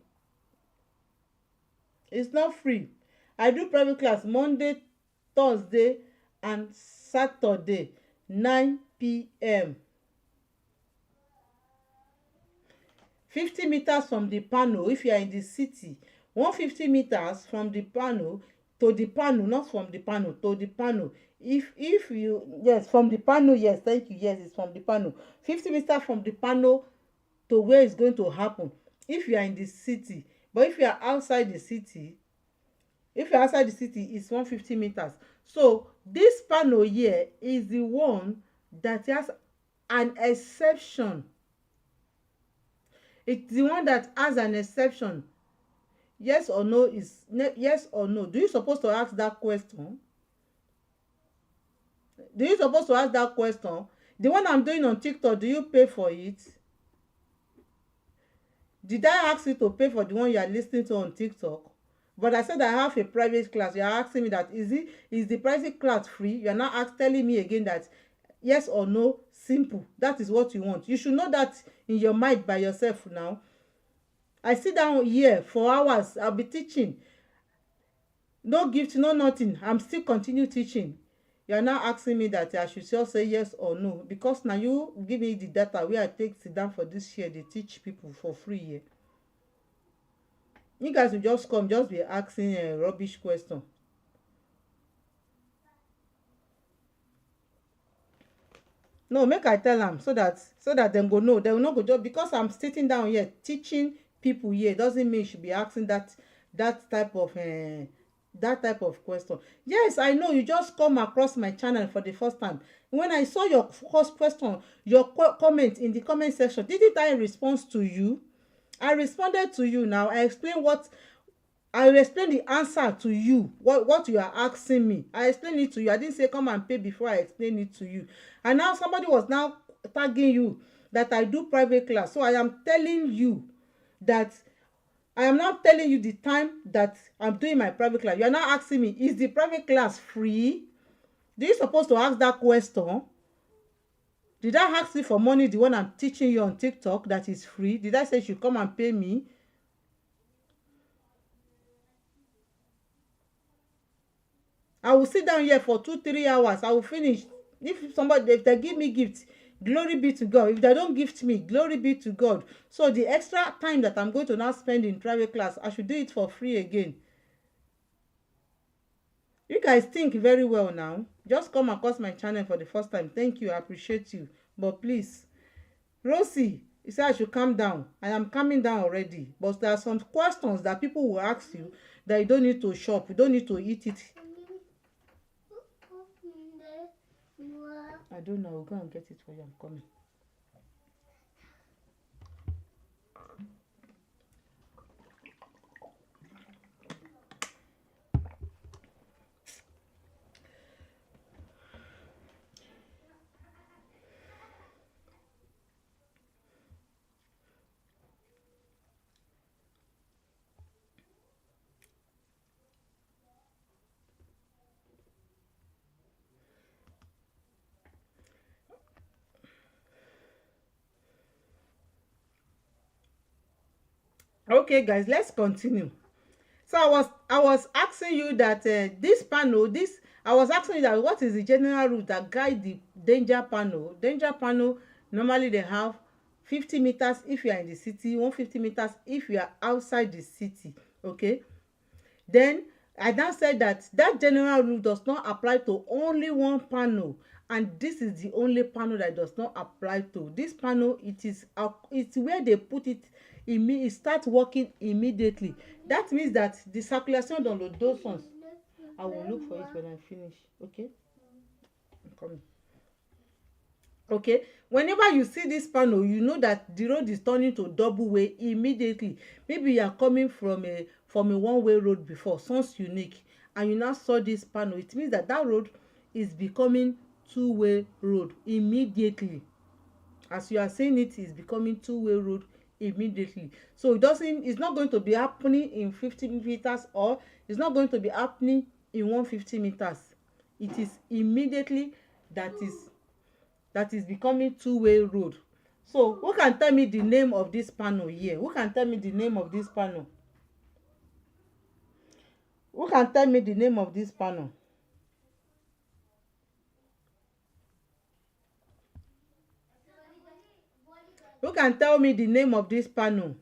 It's not free. I do private class Monday, Thursday, and Saturday, 9 p.m. 50 meters from the panel if you are in the city. 150 meters from the panel to the panel, not from the panel to the panel. If you, yes, from the panel, yes, thank you, yes, it's from the panel. 50 meters from the panel to where it's going to happen if you are in the city. But if you are outside the city, it's 150 meters. So this panel here is the one that has an exception. It's the one that has an exception. Yes or no is yes or no. Do you supposed to ask that question? Do you supposed to ask that question? The one I'm doing on TikTok, do you pay for it? Did I ask you to pay for the one you are listening to on TikTok? But I said I have a private class. You are asking me that is the private class free? You are not telling me again that yes or no, simple. That is what you want. You should know that in your mind by yourself now. I sit down here for hours. I'll be teaching. No gift, no nothing. I'm still continue teaching. You are now asking me that I should just say yes or no, because now you give me the data where I take sit down for this year. They teach people for free here. You guys will just come, just be asking a rubbish question. No, make I tell them so that them go know. They will not go just because I'm sitting down here teaching people here doesn't mean you should be asking that type of question. Yes, I know you just come across my channel for the first time. When I saw your first question, your comment in the comment section, didn't I respond to you? I responded to you. Now I explain the answer to you, what you are asking me. I explained it to you. I didn't say come and pay before I explain it to you. And now somebody was now tagging you that I do private class. So I am telling you that I am not telling you the time that I'm doing my private class. You are now asking me, is the private class free? Do you supposed to ask that question? Did I ask you for money, the one I'm teaching you on TikTok, that is free? Did I say you should come and pay me? I will sit down here for 2-3 hours. I will finish. If they give me gifts, glory be to God. If they don't gift me, glory be to God. So the extra time that I'm going to now spend in private class, I should do it for free again. You guys think very well now. Just come across my channel for the first time. Thank you. I appreciate you. But please, Rosie, you said I should calm down. I am calming down already. But there are some questions that people will ask you that you don't need to shop. You don't need to eat it. I don't know. I'll go and get it for you. I'm coming. Okay guys, let's continue. So I was asking you that this panel, this I was asking you that what is the general rule that guide the danger panel. Danger panel, normally they have 50 meters if you are in the city, 150 meters if you are outside the city. Okay, then I now said that that general rule does not apply to only one panel, and this is the only panel that does not apply to. This panel, it's where they put it, it starts working immediately. That means that the circulation dans le deux sens. I will look for it when I finish. Okay, I'm coming. Okay, whenever you see this panel, you know that the road is turning to double way immediately. Maybe you are coming from a one-way road before, sounds unique, and you now saw this panel. It means that that road is becoming two-way road immediately. As you are seeing, it is becoming two-way road immediately. So it's not going to be happening in 50 meters, or it's not going to be happening in 150 meters. It is immediately that is becoming two-way road. So who can tell me the name of this panel here? Who can tell me the name of this panel? Who can tell me the name of this panel? Who can tell me the name of this panel?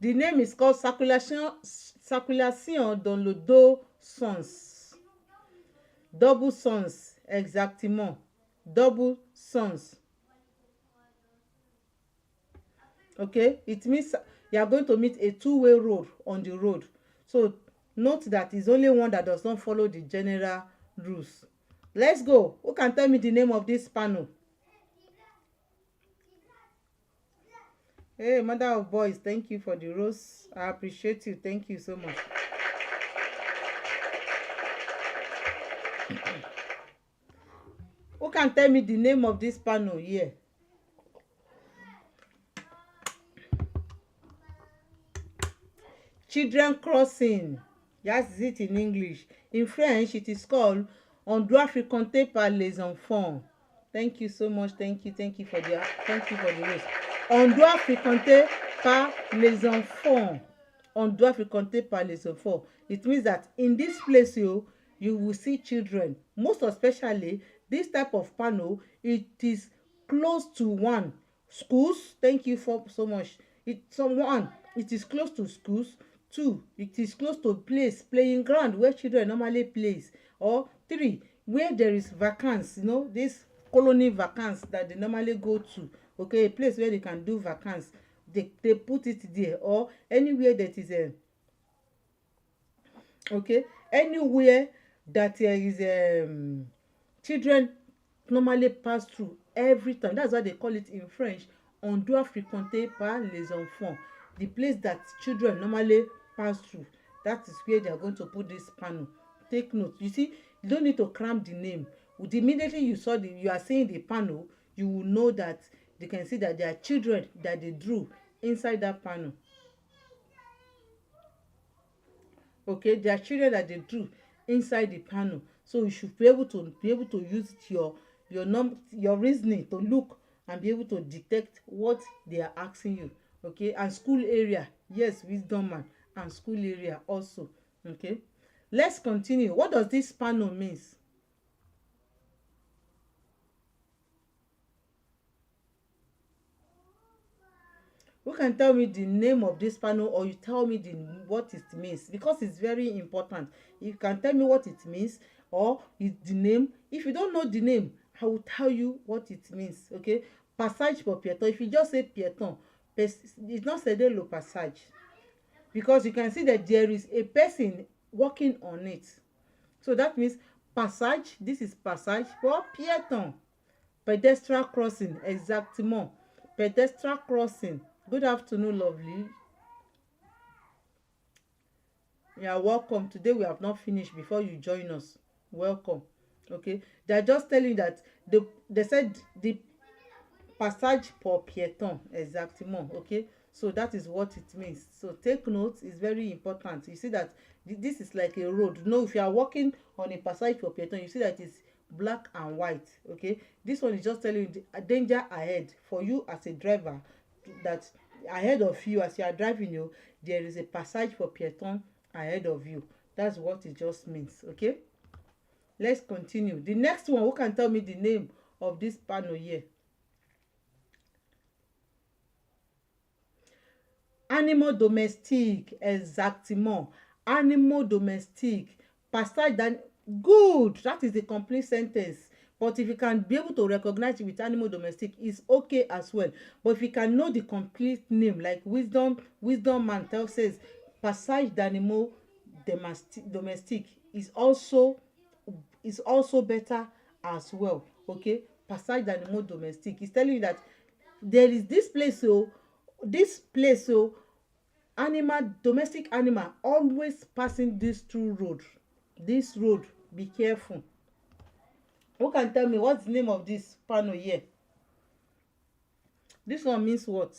The name is called circulation dans le deux sens. Double sens, exactement. Double sens. Okay, it means you are going to meet a two-way road on the road. So note that it's only one that does not follow the general rules. Let's go. Who can tell me the name of this panel? Hey, mother of boys, thank you for the rose. I appreciate you. Thank you so much. Who can tell me the name of this panel here? Children crossing. That's it in English. In French, it is called On doit fréquenter par les enfants. Thank you so much. Thank you for the rose. On doit fréquenter par les enfants. On doit fréquenter par les enfants. It means that in this place you will see children. Most especially this type of panel, it is close to one schools. Thank you for so much. It is close to schools. 2, it is close to playing ground where children normally plays. Or 3, where there is vacancy, this colony vacancy that they normally go to. Okay, a place where they can do vacancy, they put it there. Or anywhere that is anywhere that there is children normally pass through every time. That's why they call it in French on doit fréquenter par les enfants. The place that children normally pass through, that is where they are going to put this panel. Take note. You see, you don't need to cram the name. Immediately you are seeing the panel, you will know that they can see that there are children that they drew inside that panel. Okay, there are children that they drew inside the panel. So you should be able to use your reasoning to look and be able to detect what they are asking you. Okay, and school area, yes, wisdom man, and school area also. Okay, let's continue. What does this panel means? Who can tell me the name of this panel, or you tell me what it means, because it's very important. You can tell me what it means or the name. If you don't know the name, I will tell you what it means. Okay, passage pour piéton. If you just say piéton, it's not céder le passage, because you can see that there is a person walking on it. So that means passage. This is passage pour piéton. Pedestrian crossing, exactement. Pedestrian crossing. Good afternoon, lovely. You are welcome. Today we have not finished before you join us. Welcome. Okay, they are just telling that they said the passage pour piéton, exactement. Okay, so that is what it means. So take note, it's very important. You see that this is like a road. If you are walking on a passage pour piéton, you see that it's black and white. Okay, this one is just telling you the danger ahead for you as a driver, that ahead of you as you are driving, you there is a passage for peatons ahead of you. That's what it just means. Okay, let's continue. The next one, who can tell me the name of this panel here? Animaux domestiques, exactement. Animaux domestiques. Passage dan. Good. That is the complete sentence. But if you can be able to recognize it with animal domestic, it's okay as well. But if you can know the complete name, like wisdom man tell says, passage d'animaux domestique is also better as well. Okay, passage d'animaux domestique is telling you that there is this place animal, domestic animal always passing this through road. This road, be careful. Who can tell me what's the name of this panel here? This one means what?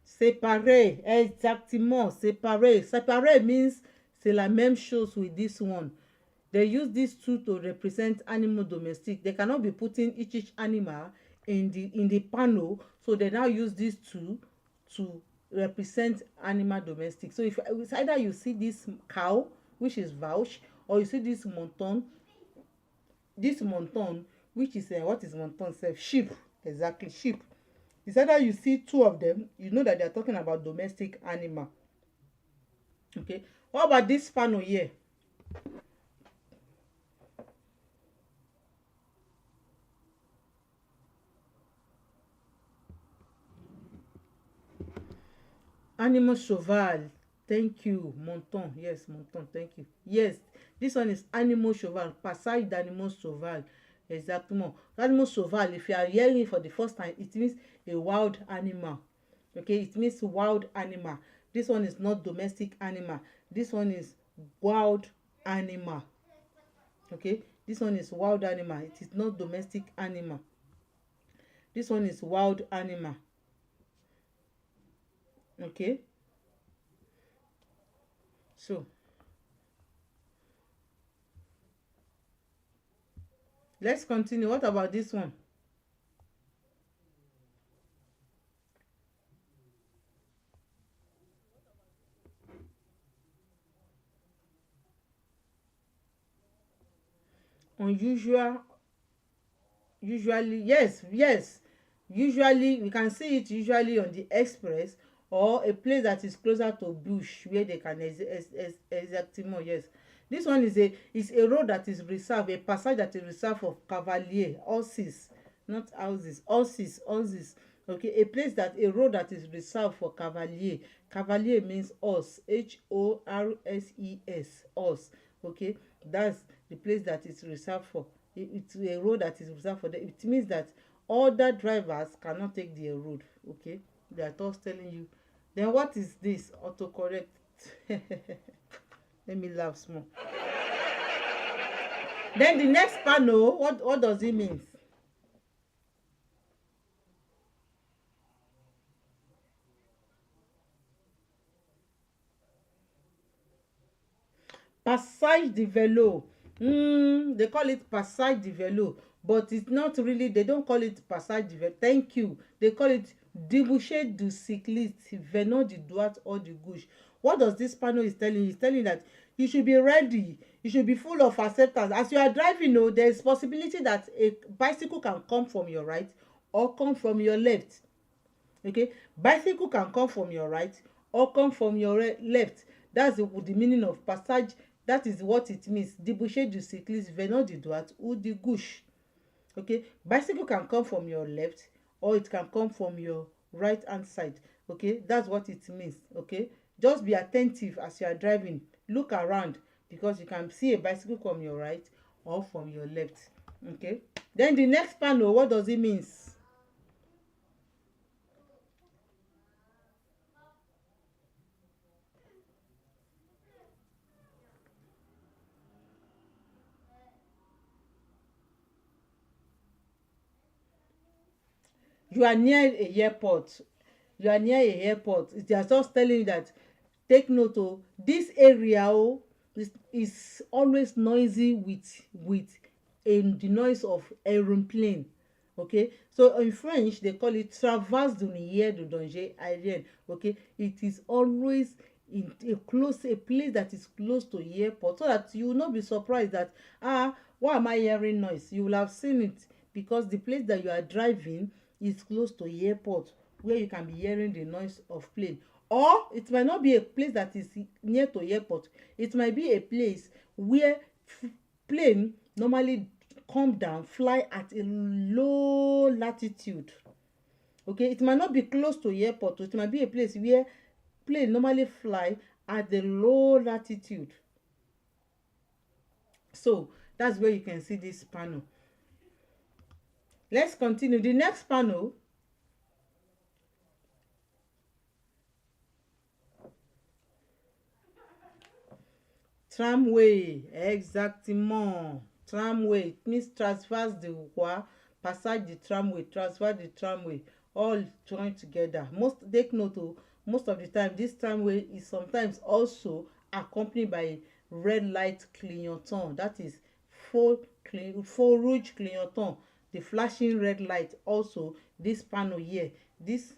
Séparer, exactement, séparer. Séparer means c'est la même chose with this one. They use these two to represent animal domestic. They cannot be putting each animal in the panel, so they now use these two to represent animal domestic. So if it's either you see this cow, which is vouch, or you see this monton, which is what is monton self? Sheep. Exactly, sheep. It's either you see two of them, you know that they are talking about domestic animal. Okay, what about this panel here? Animal cheval. Thank you. Monton. Yes, monton. Thank you. Yes, this one is animal cheval. Passage d'animal cheval. Exactement. Animal cheval, if you are hearing it for the first time, it means a wild animal. Okay, it means wild animal. This one is not domestic animal. This one is wild animal. Okay, this one is wild animal. It is not domestic animal. This one is wild animal. Okay, so let's continue. What about this one? Unusual. Usually, yes, usually we can see it usually on the express or a place that is closer to bush where they can exactly more. Yes, this one is a road that is reserved, a passage that is reserved for cavalier, horses, not houses, horses. Okay, a road that is reserved for cavalier. Cavalier means horse, horses, okay. That's the place that is reserved for. It's a road that is reserved for them. It means that other drivers cannot take their road. Okay, they are just telling you. Then what is this? Autocorrect. Let me laugh small. Then the next panel, what does it mean? Passage de vélo. They call it passage de vélo, but it's not really. They don't call it passage de vélo. Thank you. They call it débouché du cycliste venant du droite or du gauche. What does this panel is telling you? It's telling you that you should be ready. You should be full of acceptance. As you are driving, there is possibility that a bicycle can come from your right or come from your left. Okay, bicycle can come from your right or come from your left. That's the meaning of passage. That is what it means. Débouché du cycliste venant du droite ou du gauche. Okay, bicycle can come from your left or it can come from your right hand side. Okay, that's what it means. Okay, just be attentive as you are driving. Look around because you can see a bicycle from your right or from your left. Okay, then the next panel, what does it mean? You are near a airport. you are near a airport, they are just telling you that take note oh, this area oh is always noisy with the noise of aeroplane. Okay, so in French they call it traverse du nier de danger aérien. Okay, it is always in a place that is close to airport, so that you will not be surprised that why am I hearing noise. You will have seen it because the place that you are driving is close to airport, where you can be hearing the noise of plane. Or it might not be a place that is near to airport, it might be a place where plane normally come down, fly at a low latitude. Okay, it might not be close to airport, it might be a place where plane normally fly at the low latitude. So that's where you can see this panel. Let's continue. The next panel, tramway. Exactement. Tramway, it means transverse the voie, passage the tramway, transfer the tramway, all joined together. Most take note oh, most of the time this tramway is sometimes also accompanied by red light clignotant, that is feu rouge clignotant, the flashing red light. Also this panel here, this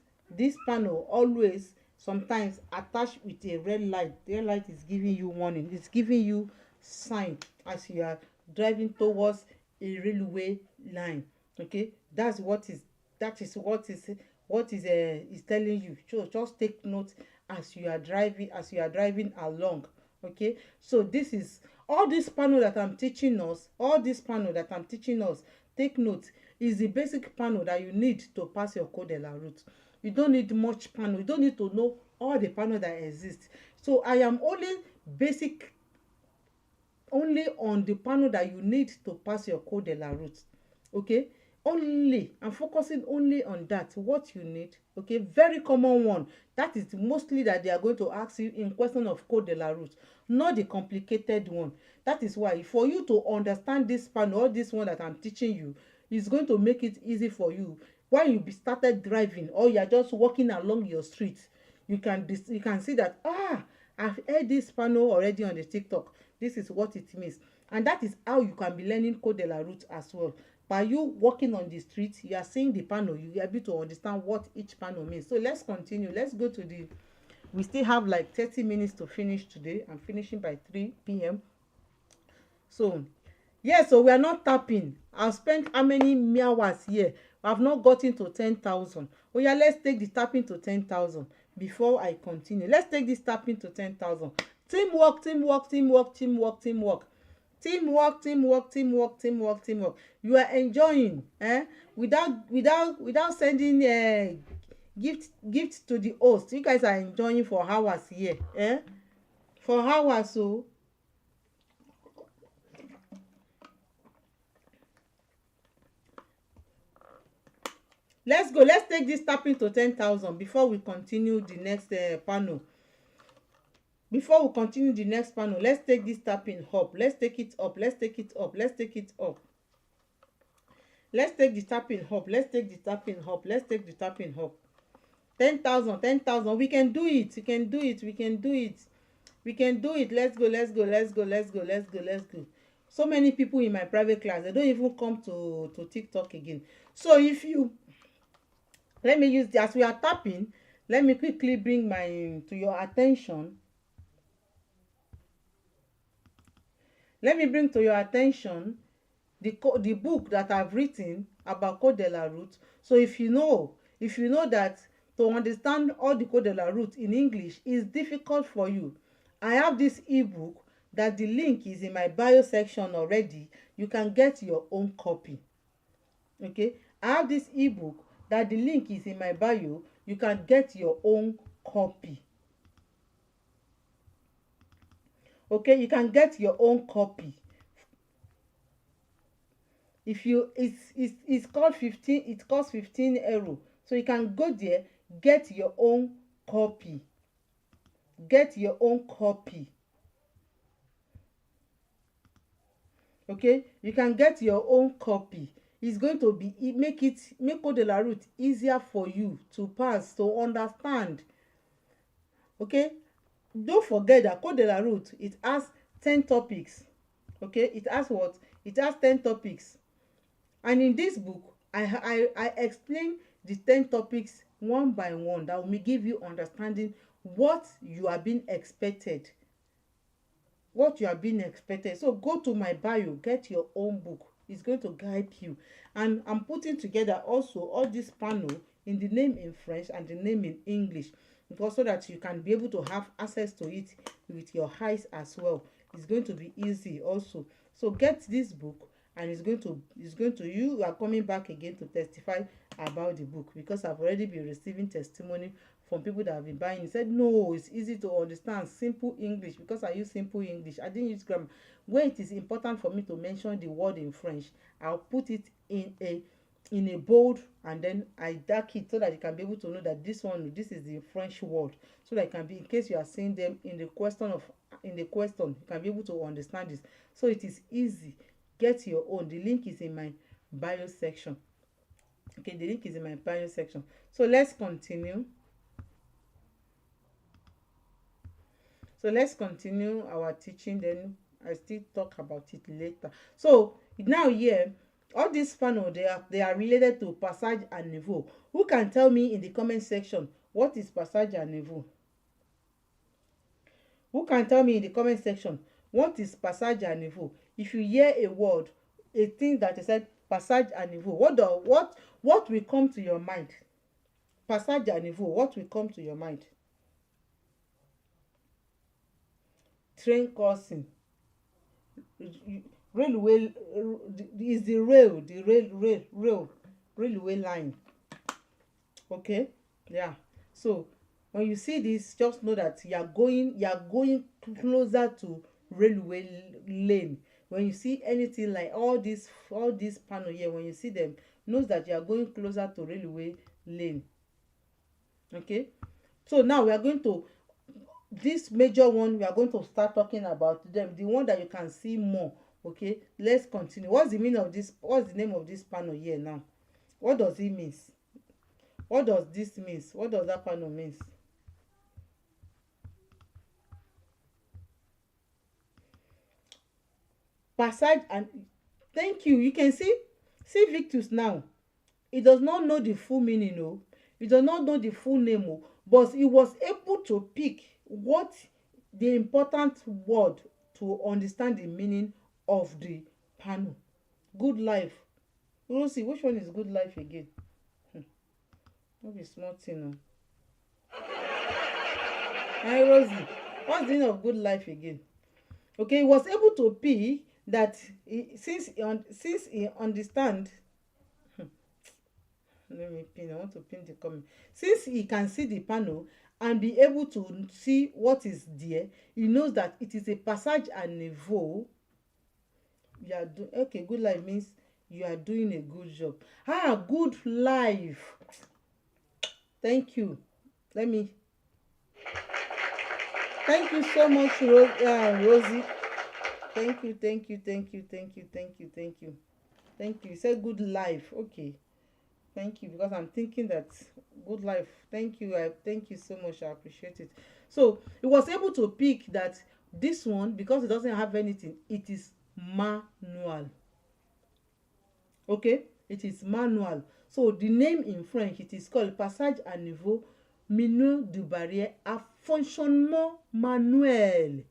panel always sometimes attached with a red light. The red light is giving you warning, it's giving you sign as you are driving towards a railway line. Okay, that's what is is telling you. So just take note as you are driving along. Okay, so this is all this panel that I'm teaching us, take note, is the basic panel that you need to pass your code de la route. You don't need much panel, you don't need to know all the panel that exist. So I am only on the panel that you need to pass your code de la route. Okay, I'm focusing only on that, what you need. Okay, very common one, that is mostly that they are going to ask you in question of code de la route, not the complicated one. That is why for you to understand this panel or this one that I'm teaching you, is going to make it easy for you when you be started driving or you are just walking along your street. You can see that I've heard this panel already on the TikTok, this is what it means. And that is how you can be learning code de la route as well. By you walking on the street, you are seeing the panel, you are able to understand what each panel means. So let's continue. Let's go to the, we still have like 30 minutes to finish today. I'm finishing by 3 p.m. So yeah, so we are not tapping. I've spent how many hours here? I've not gotten to 10,000. Oh yeah, let's take the tapping to 10,000 before I continue. Let's take this tapping to 10,000. Teamwork, teamwork, teamwork, teamwork, teamwork. Teamwork, teamwork, teamwork, teamwork, teamwork. You are enjoying, without sending gift to the host. You guys are enjoying for hours here, for hours. So let's go. Let's take this tapping to 10,000 before we continue the next panel. Before we continue the next panel, let's take this tapping up. Let's take it up. Let's take it up. Let's take it up. Let's take the tapping up. Let's take the tapping up. Let's take the tapping up. 10,000, 10,000. We can do it. We can do it. We can do it. We can do it. Let's go. Let's go. Let's go. Let's go. Let's go. Let's go. So many people in my private class, they don't even come to TikTok again. So if you, let me use, as we are tapping, let me quickly bring to your attention. Let me bring to your attention the book that I've written about code de la route. So if you know that to understand all the code de la route in English is difficult for you, I have this ebook that the link is in my bio section already. You can get your own copy. Okay, I have this ebook that the link is in my bio. You can get your own copy. Okay, you can get your own copy. If you, it's called 15, it costs 15 euro. So you can go there, get your own copy. Get your own copy. Okay, you can get your own copy. is going to be make code de la route easier for you to pass, to understand. Okay, don't forget that code de la route, it has 10 topics. Okay, it has what? It has 10 topics. And in this book, I explain the 10 topics one by one, that will give you understanding what you are being expected. What you are being expected. So go to my bio, get your own book. It's going to guide you. And I'm putting together also all this panel in the name in French and the name in English, because so that you can be able to have access to it with your eyes as well. It's going to be easy also. So get this book, and it's going to you are coming back again to testify about the book, because I've already been receiving testimony from people that have been buying. He said no, it's easy to understand, simple English, because I use simple English, I didn't use grammar. Where it is important for me to mention the word in French, I'll put it in a bold, and then I dark it so that you can be able to know that this is the French word, so that it can be, in case you are seeing them in the question, you can be able to understand this. So it is easy. Get your own. The link is in my bio section. Okay, the link is in my bio section. So let's continue. Our teaching, then I still talk about it later. So now here, all these panel, they are related to passage and niveau. Who can tell me in the comment section what is passage and niveau? Who can tell me in the comment section what is passage and niveau? If you hear a word, a thing that is said passage and niveau, what will come to your mind? Passage and niveau, what will come to your mind? Train crossing. Railway is the railway line. Okay, yeah. So when you see this, just know that you are going closer to railway lane. When you see anything like all these panel here, when you see them, knows that you are going closer to railway lane. Okay, so now we are going to this major one, we are going to start talking about them, the one that you can see more. Okay, let's continue. What's the name of this panel here now? What does it mean? What does this mean? What does that panel mean? Passage and thank you. You can see Victus now. He does not know the full meaning, oh. He does not know the full name, oh, but he was able to pick what the important word to understand the meaning of the panel. Good life. Rosie, which one is good life again? No be small thing, oh. Hi Rosie, what's the meaning of good life again? Okay, he was able to pick that since he understand. Let me pin. I want to pin the comment. Since he can see the panel and be able to see what is there, he knows that it is a passage and niveau. Okay, good life means you are doing a good job. Good life. Thank you. Thank you so much, Rosie. Thank you. You said good life. Okay. Thank you, because I'm thinking that good life. Thank you. Thank you so much. I appreciate it. So he was able to pick that this one, because it doesn't have anything, it is manual. Okay, it is manual. So the name in French, it is called passage à niveau mineur de barrière à fonctionnement manuel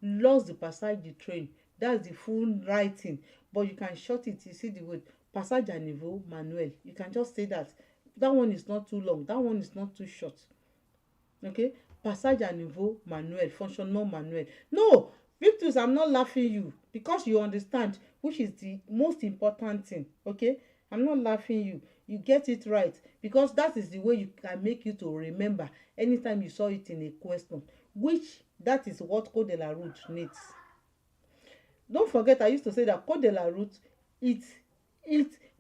lors du passage du train. That's the full writing, but you can short it. You see the word passage à niveau manuel. You can just say that. That one is not too long. That one is not too short. Okay, passage à niveau manuel, fonctionnement manuel. No, Victus, I'm not laughing you, because you understand which is the most important thing. Okay, I'm not laughing you. You get it right, because that is the way you can make you to remember anytime you saw it in a question, which that is what code de la route needs. Don't forget, I used to say that code de la route, it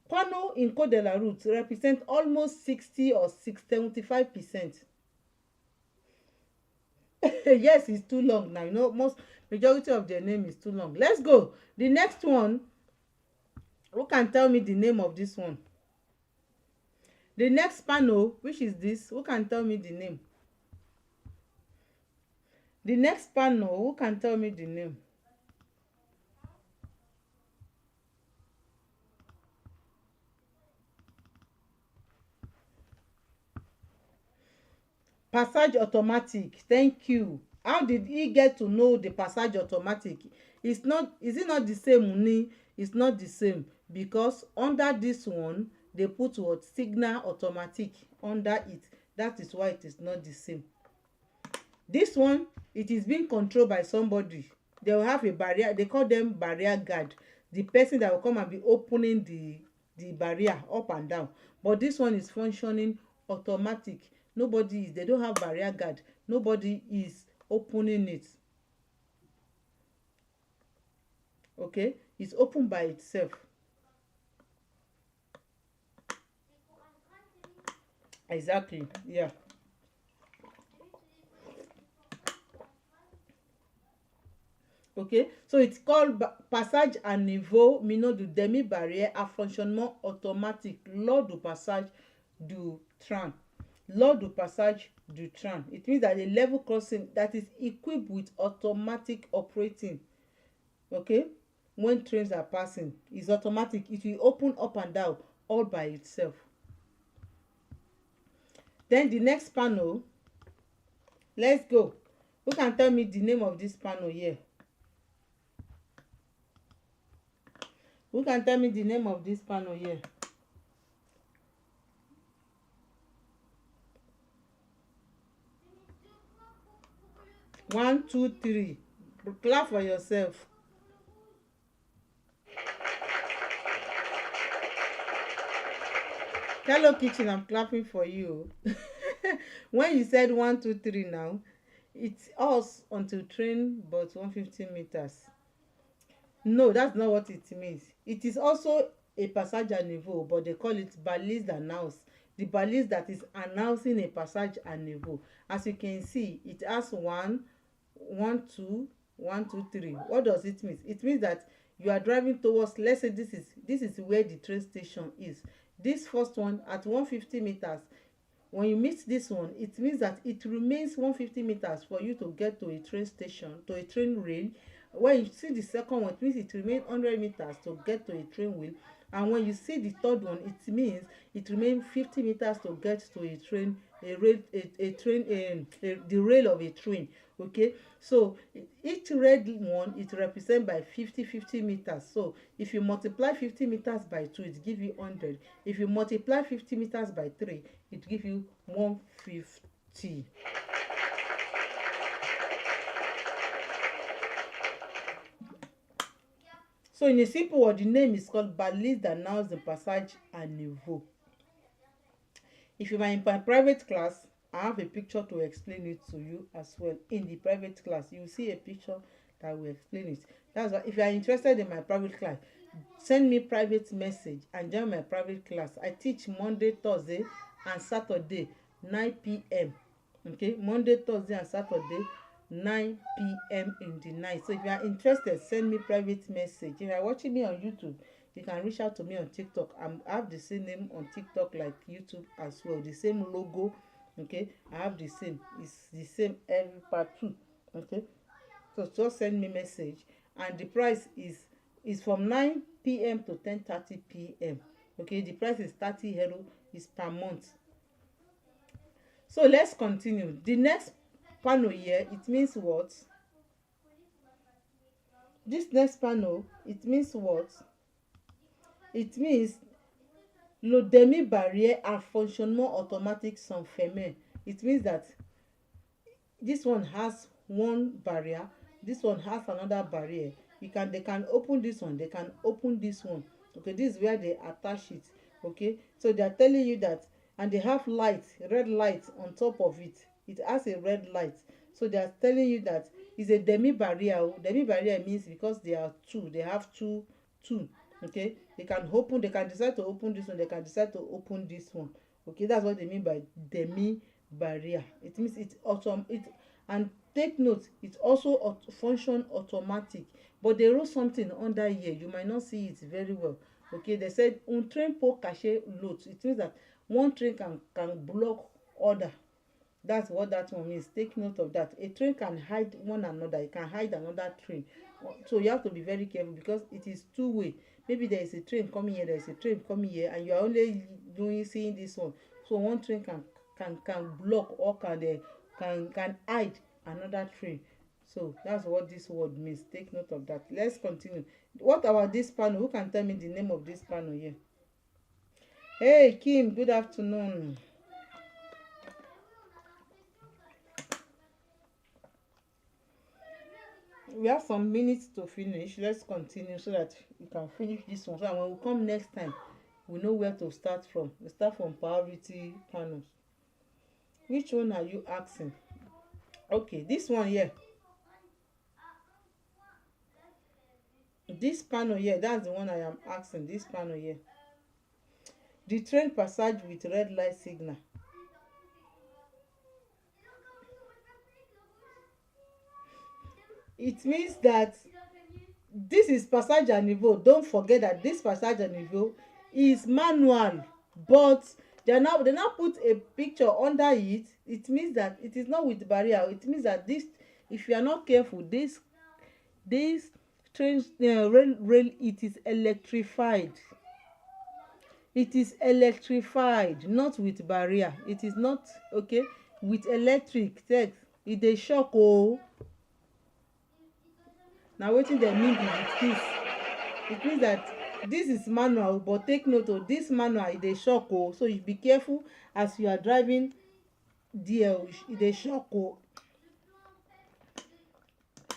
panel in code de la route represent almost 60 or 75%. Yes, it's too long now. Majority of their name is too long. Let's go. The next one, Who can tell me the name of this one? The next panel, which is this, who can tell me the name? The next panel, who can tell me the name? Passage automatic. Thank you. How did he get to know the passage automatic? It's not, is it not the same ni? It's not the same, because under this one they put what, signal automatic under it. That is why it is not the same. This one, it is being controlled by somebody. They will have a barrier, they call them barrier guard, the person that will come and be opening the barrier up and down. But this one is functioning automatic. Nobody is, they don't have barrier guard, nobody is opening it. Okay, it's open by itself. Exactly, yeah. Ok, so it's called passage à niveau minot du demi-barrière à fonctionnement automatique lors du passage du train. Lors du passage du train. It means that a level crossing that is equipped with automatic operating. Okay, when trains are passing, it's automatic. It will open up and down all by itself. Then the next panel, let's go. Who can tell me the name of this panel here? Who can tell me the name of this panel here? One, two, three. Clap for yourself. Hello Kitchen, I'm clapping for you. When you said 1, 2, 3 now, it's us until train but 150 meters. No, that's not what it means. It is also a passage à niveau, but they call it balise d'annonce. The balise that is announcing a passage à niveau. As you can see, it has 1, 1, 2, 1, 2, 3. What does it mean? It means that you are driving towards, let's say this is where the train station is. This first one at 150 meters. When you meet this one, it means that it remains 150 meters for you to get to a train station, to a train rail. When you see the second one, it means it remains 100 meters to get to a train wheel. And when you see the third one, it means it remains 50 meters to get to a train, a rail, a train, the rail of a train. Okay, so each red one, it represents by 50 meters. So if you multiply 50 meters by 2, it gives you 100. If you multiply 50 meters by 3, it gives you 150. So in a simple word, the name is called balise d'annonce de passage à niveau. If you are in my private class, I have a picture to explain it to you as well. In the private class, you will see a picture that will explain it. That's why if you are interested in my private class, send me private message and join my private class. I teach Monday, Thursday and Saturday 9 p.m. Okay, Monday, Thursday and Saturday 9 p.m. in the night. So if you are interested, send me private message. If you are watching me on YouTube, you can reach out to me on TikTok. I have the same name on TikTok like YouTube as well, the same logo. Okay, I have the same, it's the same every part too. Okay, so just send me message, and the price is from 9 p.m. to 10:30 p.m. Okay, the price is 30 euro, is per month. So let's continue. The next panel here, it means what? This next panel, it means what? It means le demi-barrière à fonctionnement automatique sans fermer. It means that this one has one barrier, this one has another barrier. They can open this one, they can open this one. Okay, this is where they attach it. Okay, so they are telling you that, and they have light, red light on top of it. It has a red light. So they are telling you that it's a demi barrier. Demi barrier means because they are two, they have two. Okay, they can open, they can decide to open this one, they can decide to open this one. Okay, that's what they mean by demi barrier. It means it's and take note, it also function automatic, but they wrote something under here, you might not see it very well. Okay, they said un train peut cacher l'autre. It means that one train can block other. That's what that one means. Take note of that. A train can hide one another. It can hide another train. So you have to be very careful because it is two-way. Maybe there is a train coming here, there is a train coming here, and you are only doing seeing this one. So one train can block or can hide another train. So that's what this word means. Take note of that. Let's continue. What about this panel? Who can tell me the name of this panel here? Hey Kim, good afternoon. We have some minutes to finish. Let's continue so that we can finish this one, so that when we come next time we know where to start from. We start from priority panels. Which one are you asking? Okay, this one here. This panel here, that's the one I am asking. This panel here. The train passage with red light signal. It means that this is passage à niveau. Don't forget that this passage à niveau is manual, but they now put a picture under it. It means that it is not with barrier. It means that this, if you are not careful, this train rail, it is electrified. It is electrified, not with barrier. It is not okay with electric text. E dey shock o. Na wetin dem mean be with this. It means that this is manual, but take note of this manual, e dey shock o. So you be careful as you are driving there. E dey shock o.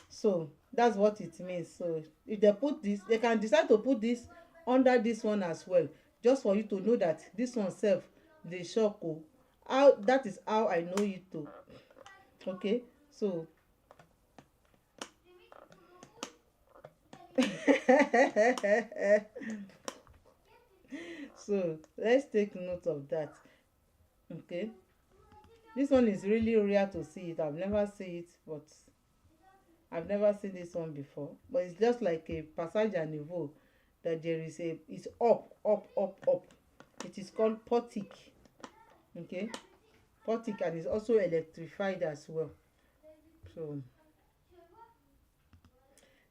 So that's what it means. So if they put this, they can decide to put this under this one as well, just for you to know that this one sef dey shock o. How that is how I know it too. Okay, so so let's take note of that. Okay, this one is really rare to see it. I've never seen it, but I've never seen this one before. But it's just like a passage à niveau, that there is a, it's up up up up. It is called portic. Okay, portic, and it's also electrified as well. So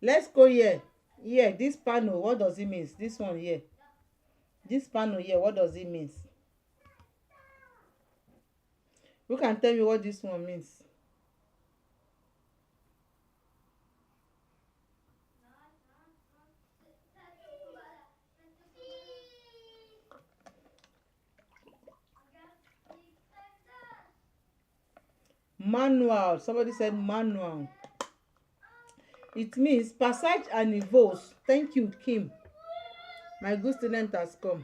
let's go here. Here, this panel, what does it mean? This one here, this panel here, what does it mean? Who can tell me what this one means? Manual. Somebody said manual. It means passage à niveau. Thank you, Kim. My good student has come.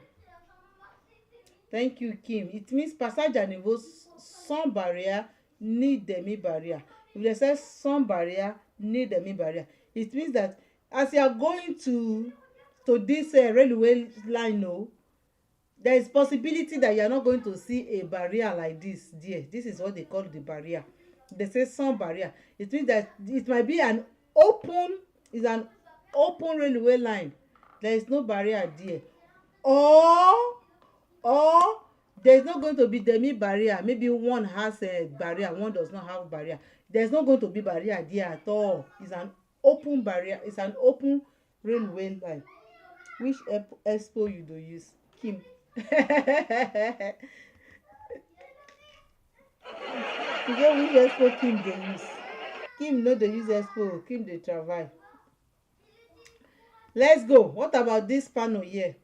Thank you, Kim. It means passage à niveau sans barrière ni demi barrière. If they say sans barrière ni demi barrière, it means that as you are going to this railway line, no, there is possibility that you are not going to see a barrier like this there. This is what they call the barrier. They say sans barrier. It means that it might be an open railway line. There is no barrier there, or there is not going to be demi barrier. Maybe one has a barrier, one does not have barrier. There is not going to be barrier there at all. It's an open barrier. It's an open railway line. Which expo you do use, Kim? You get which expo Kim dey use? Kim no dey use expo. Kim dey travel. Let's go. What about this panel here?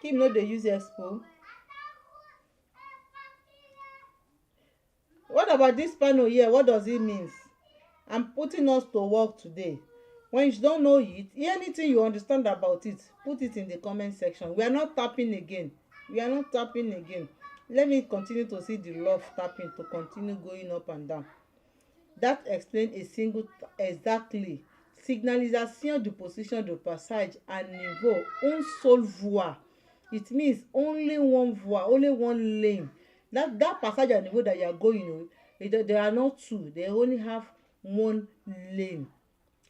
Kim no dey use expo. What about this panel here? What does it mean? I'm putting us to work today. When you don't know it, anything you understand about it, put it in the comment section. We are not tapping again. We are not tapping again. Let me continue to see the love tapping to continue going up and down. That explains a single exactly. Signalisation de position de passage à niveau, une seule voie. It means only one voie, only one lane. That passage à niveau that you are going, there are not two. They only have one lane.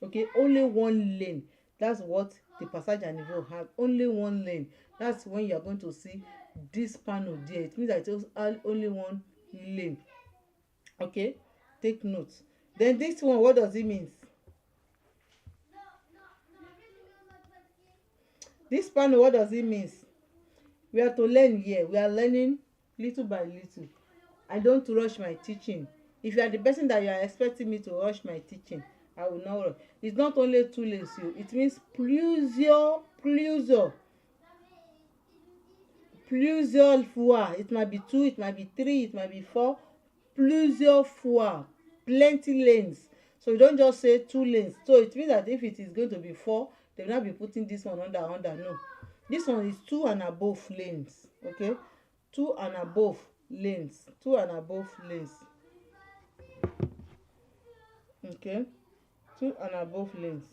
Okay, only one lane. That's what the passage and niveau have, only one lane. That's when you are going to see this panel there. It means that it's only one lane. Okay, take note. Then this one, what does it mean? This panel, what does it mean? We are to learn here. We are learning little by little. I don't rush my teaching. If you are the person that you are expecting me to rush my teaching, I will not rush. It's not only two lanes, it means plusieurs fois. It might be two, it might be three, it might be four. Plusieurs fois, plenty lanes. So you don't just say two lanes. So it means that if it is going to be four, they will not be putting this one under. No, this one is two and above lanes. Okay, two and above lanes. Two and above lanes. Okay, two and above lanes.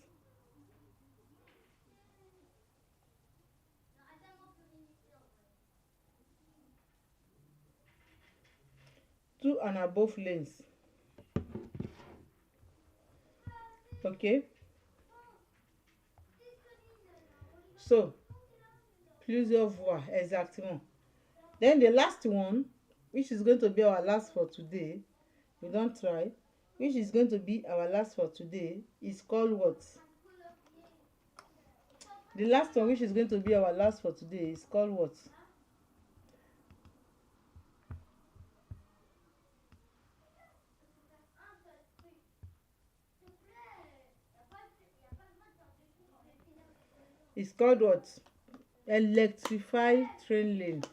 Two and above lanes. Okay, so plusieurs fois, exactement. Then the last one, which is going to be our last for today, we don't try, which is going to be our last for today, is called what? The last one, which is going to be our last for today, is called what? It's called what? Electrified train lane.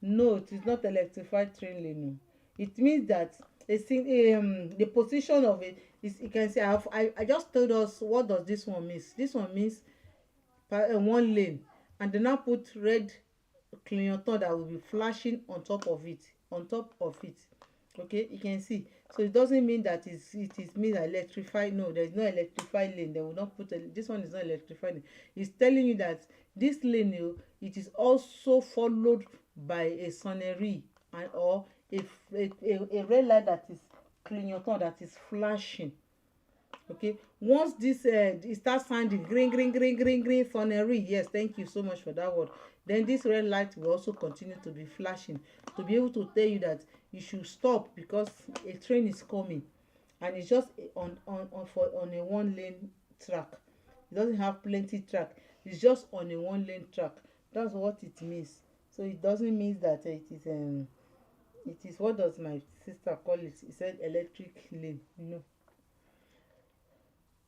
No, it is not electrified train lane. No. It means that the position of it is, you can see, I just told us what does this one mean. This one means one lane, and they now put red clignotant that will be flashing on top of it, okay, you can see. So it doesn't mean that it is mean electrified. No, there is no electrified lane. They will not put this one is not electrified lane. It's telling you that this lane, it is also followed by a sonnerie and or a red light that is clignotant, that is flashing. Okay, once this it starts sounding green green green green green sonnery, yes, thank you so much for that word, then this red light will also continue to be flashing to be able to tell you that you should stop because a train is coming, and it's just on a one lane track. It doesn't have plenty track, it's just on a one lane track. That's what it means. So it doesn't mean that it is, what does my sister call it? He said electric lane. No.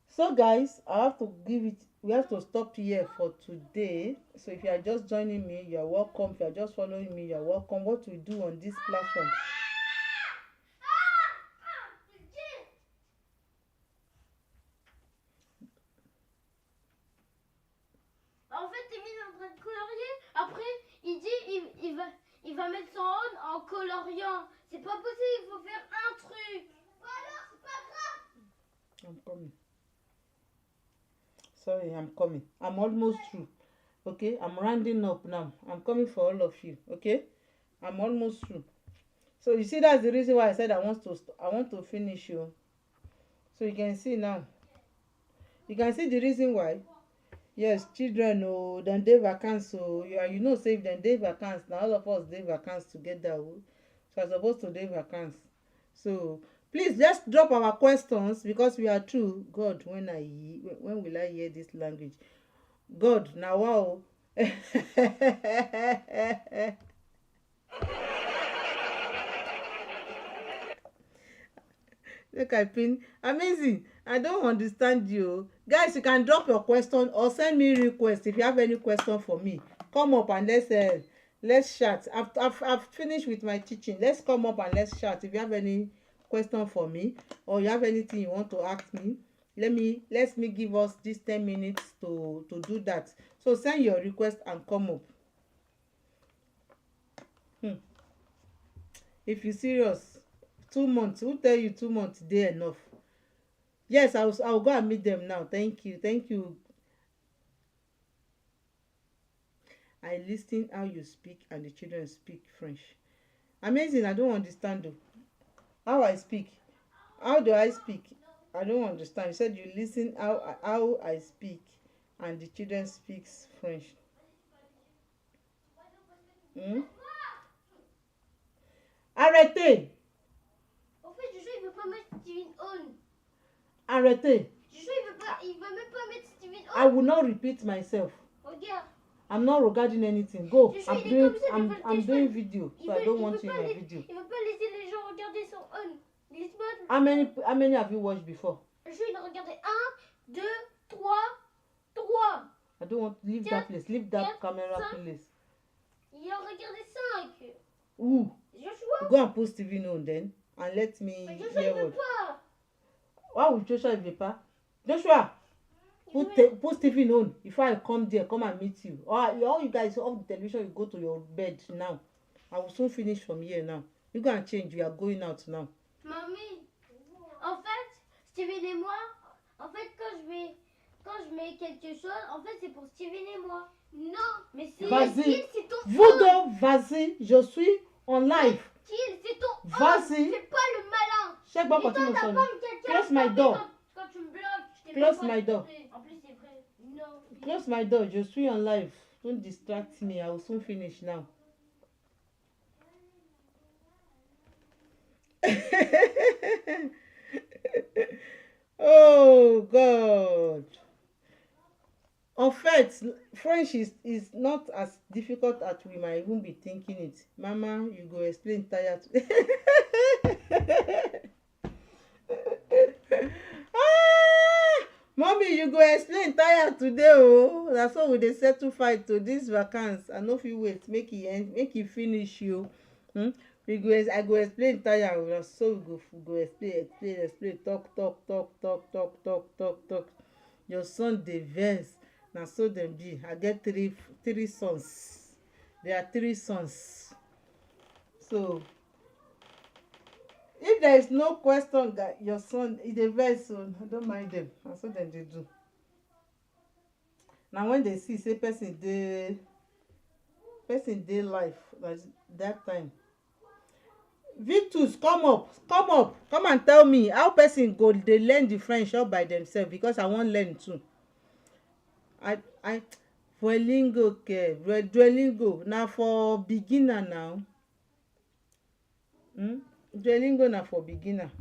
So guys, I have to give it, we have to stop here for today. So if you are just joining me, you are welcome. If you are just following me, you are welcome. What we do on this platform, en fait, Emile est en train de colorier. Après, il dit il va mettre son on en coloriant. C'est pas possible, il faut faire un truc. Bah alors, c'est pas grave. I'm coming. Sorry, I'm coming. I'm almost through. Okay, I'm rounding up now. I'm coming for all of you. Okay, I'm almost through. So you see, that's the reason why I said I want to finish you. So you can see now. You can see the reason why. Yes, children, oh, dem dey vacance, oh, you know say if dem dey vacance, na all of us dey vacance together, oh. So I suppose to dey vacance. So please let's drop our questions because we are true. God, when will I hear this language? God, na wow. Make I pin. Amazing. I don't understand you. Guys, you can drop your question or send me request if you have any question for me. Come up and let's chat. I've finished with my teaching. Let's come up and let's chat. If you have any question for me or you have anything you want to ask me, let me give us this 10 minutes to do that. So send your request and come up. If you serious, 2 months, who tell you 2 months dey enough? Yes, I'll go and meet them now. Thank you. I listen how you speak and the children speak French. Amazing. I don't understand though. How I speak? How do I speak? I don't understand. You said you listen how I speak and the children speaks French. Hmm? Arrêtez! En fait, Joshua, il veut pas mettre Steven on. Arrêtez! Joshua, il veut même pas mettre Steven on. I will not repeat myself. Regarde. I'm not regarding anything. Go. Joshua, I'm il est doing comme ça, il veut I'm le doing téléphone. video. Il So veut, I don't il want veut you in pas my les- video. il veut pas laisser les gens regarder son on. Laisse-moi. How many have you watched before? Joshua, il a regardé 1, 2, 3, 3. I don't want leave Tiens, that place. Leave that tiens, camera ça. place. Il a regardé 5. Ooh. Joshua. Go and put Steven on then and let me Mais Joshua, hear il veut what. pas. Why would Joshua il veut pas? Joshua, put Steven on before I come there, come and meet you. All you guys off the television, you go to your bed now. I will soon finish from here now. You go and change. We are going out now. Mamie, en fait, Steven et moi, en fait, quand je mets quelque chose, en fait, c'est pour Steven et moi. Non, mais c'est Vas-y. c'est ton Vous deux, vas-y, je suis en live. C'est ton Vas-y. c'est pas le malin. Check pas Et quand tu toi, me t'as sonnes. pas eu quelqu'un Close my tapé door. quand tu me bloques. Je t'ai Close même pas my door. tapé. En plus, c'est vrai. Non. Close my door. Je suis en live. Don't distract me. I will soon finish now. Oh God. En fait, French is not as difficult as we might even be thinking it. Mama, you go explain tired. Mommy, you go explain tired today. Oh, that's why we dey settle fight to this vacance. I no fit wait make e end, make e finish you. I go explain tire. Na so we go explain, talk. Your son dey vex. Na so dem be. I get three sons. There are 3 sons. So if there is no question that your son e dey vex, so I don't mind them. Na so dem dey do. Na when they see say person dey life that time. Victus, come and tell me how person go dey learn the French all by themselves, because I wan learn too. I Duolingo na for beginner now. Duolingo na for beginner.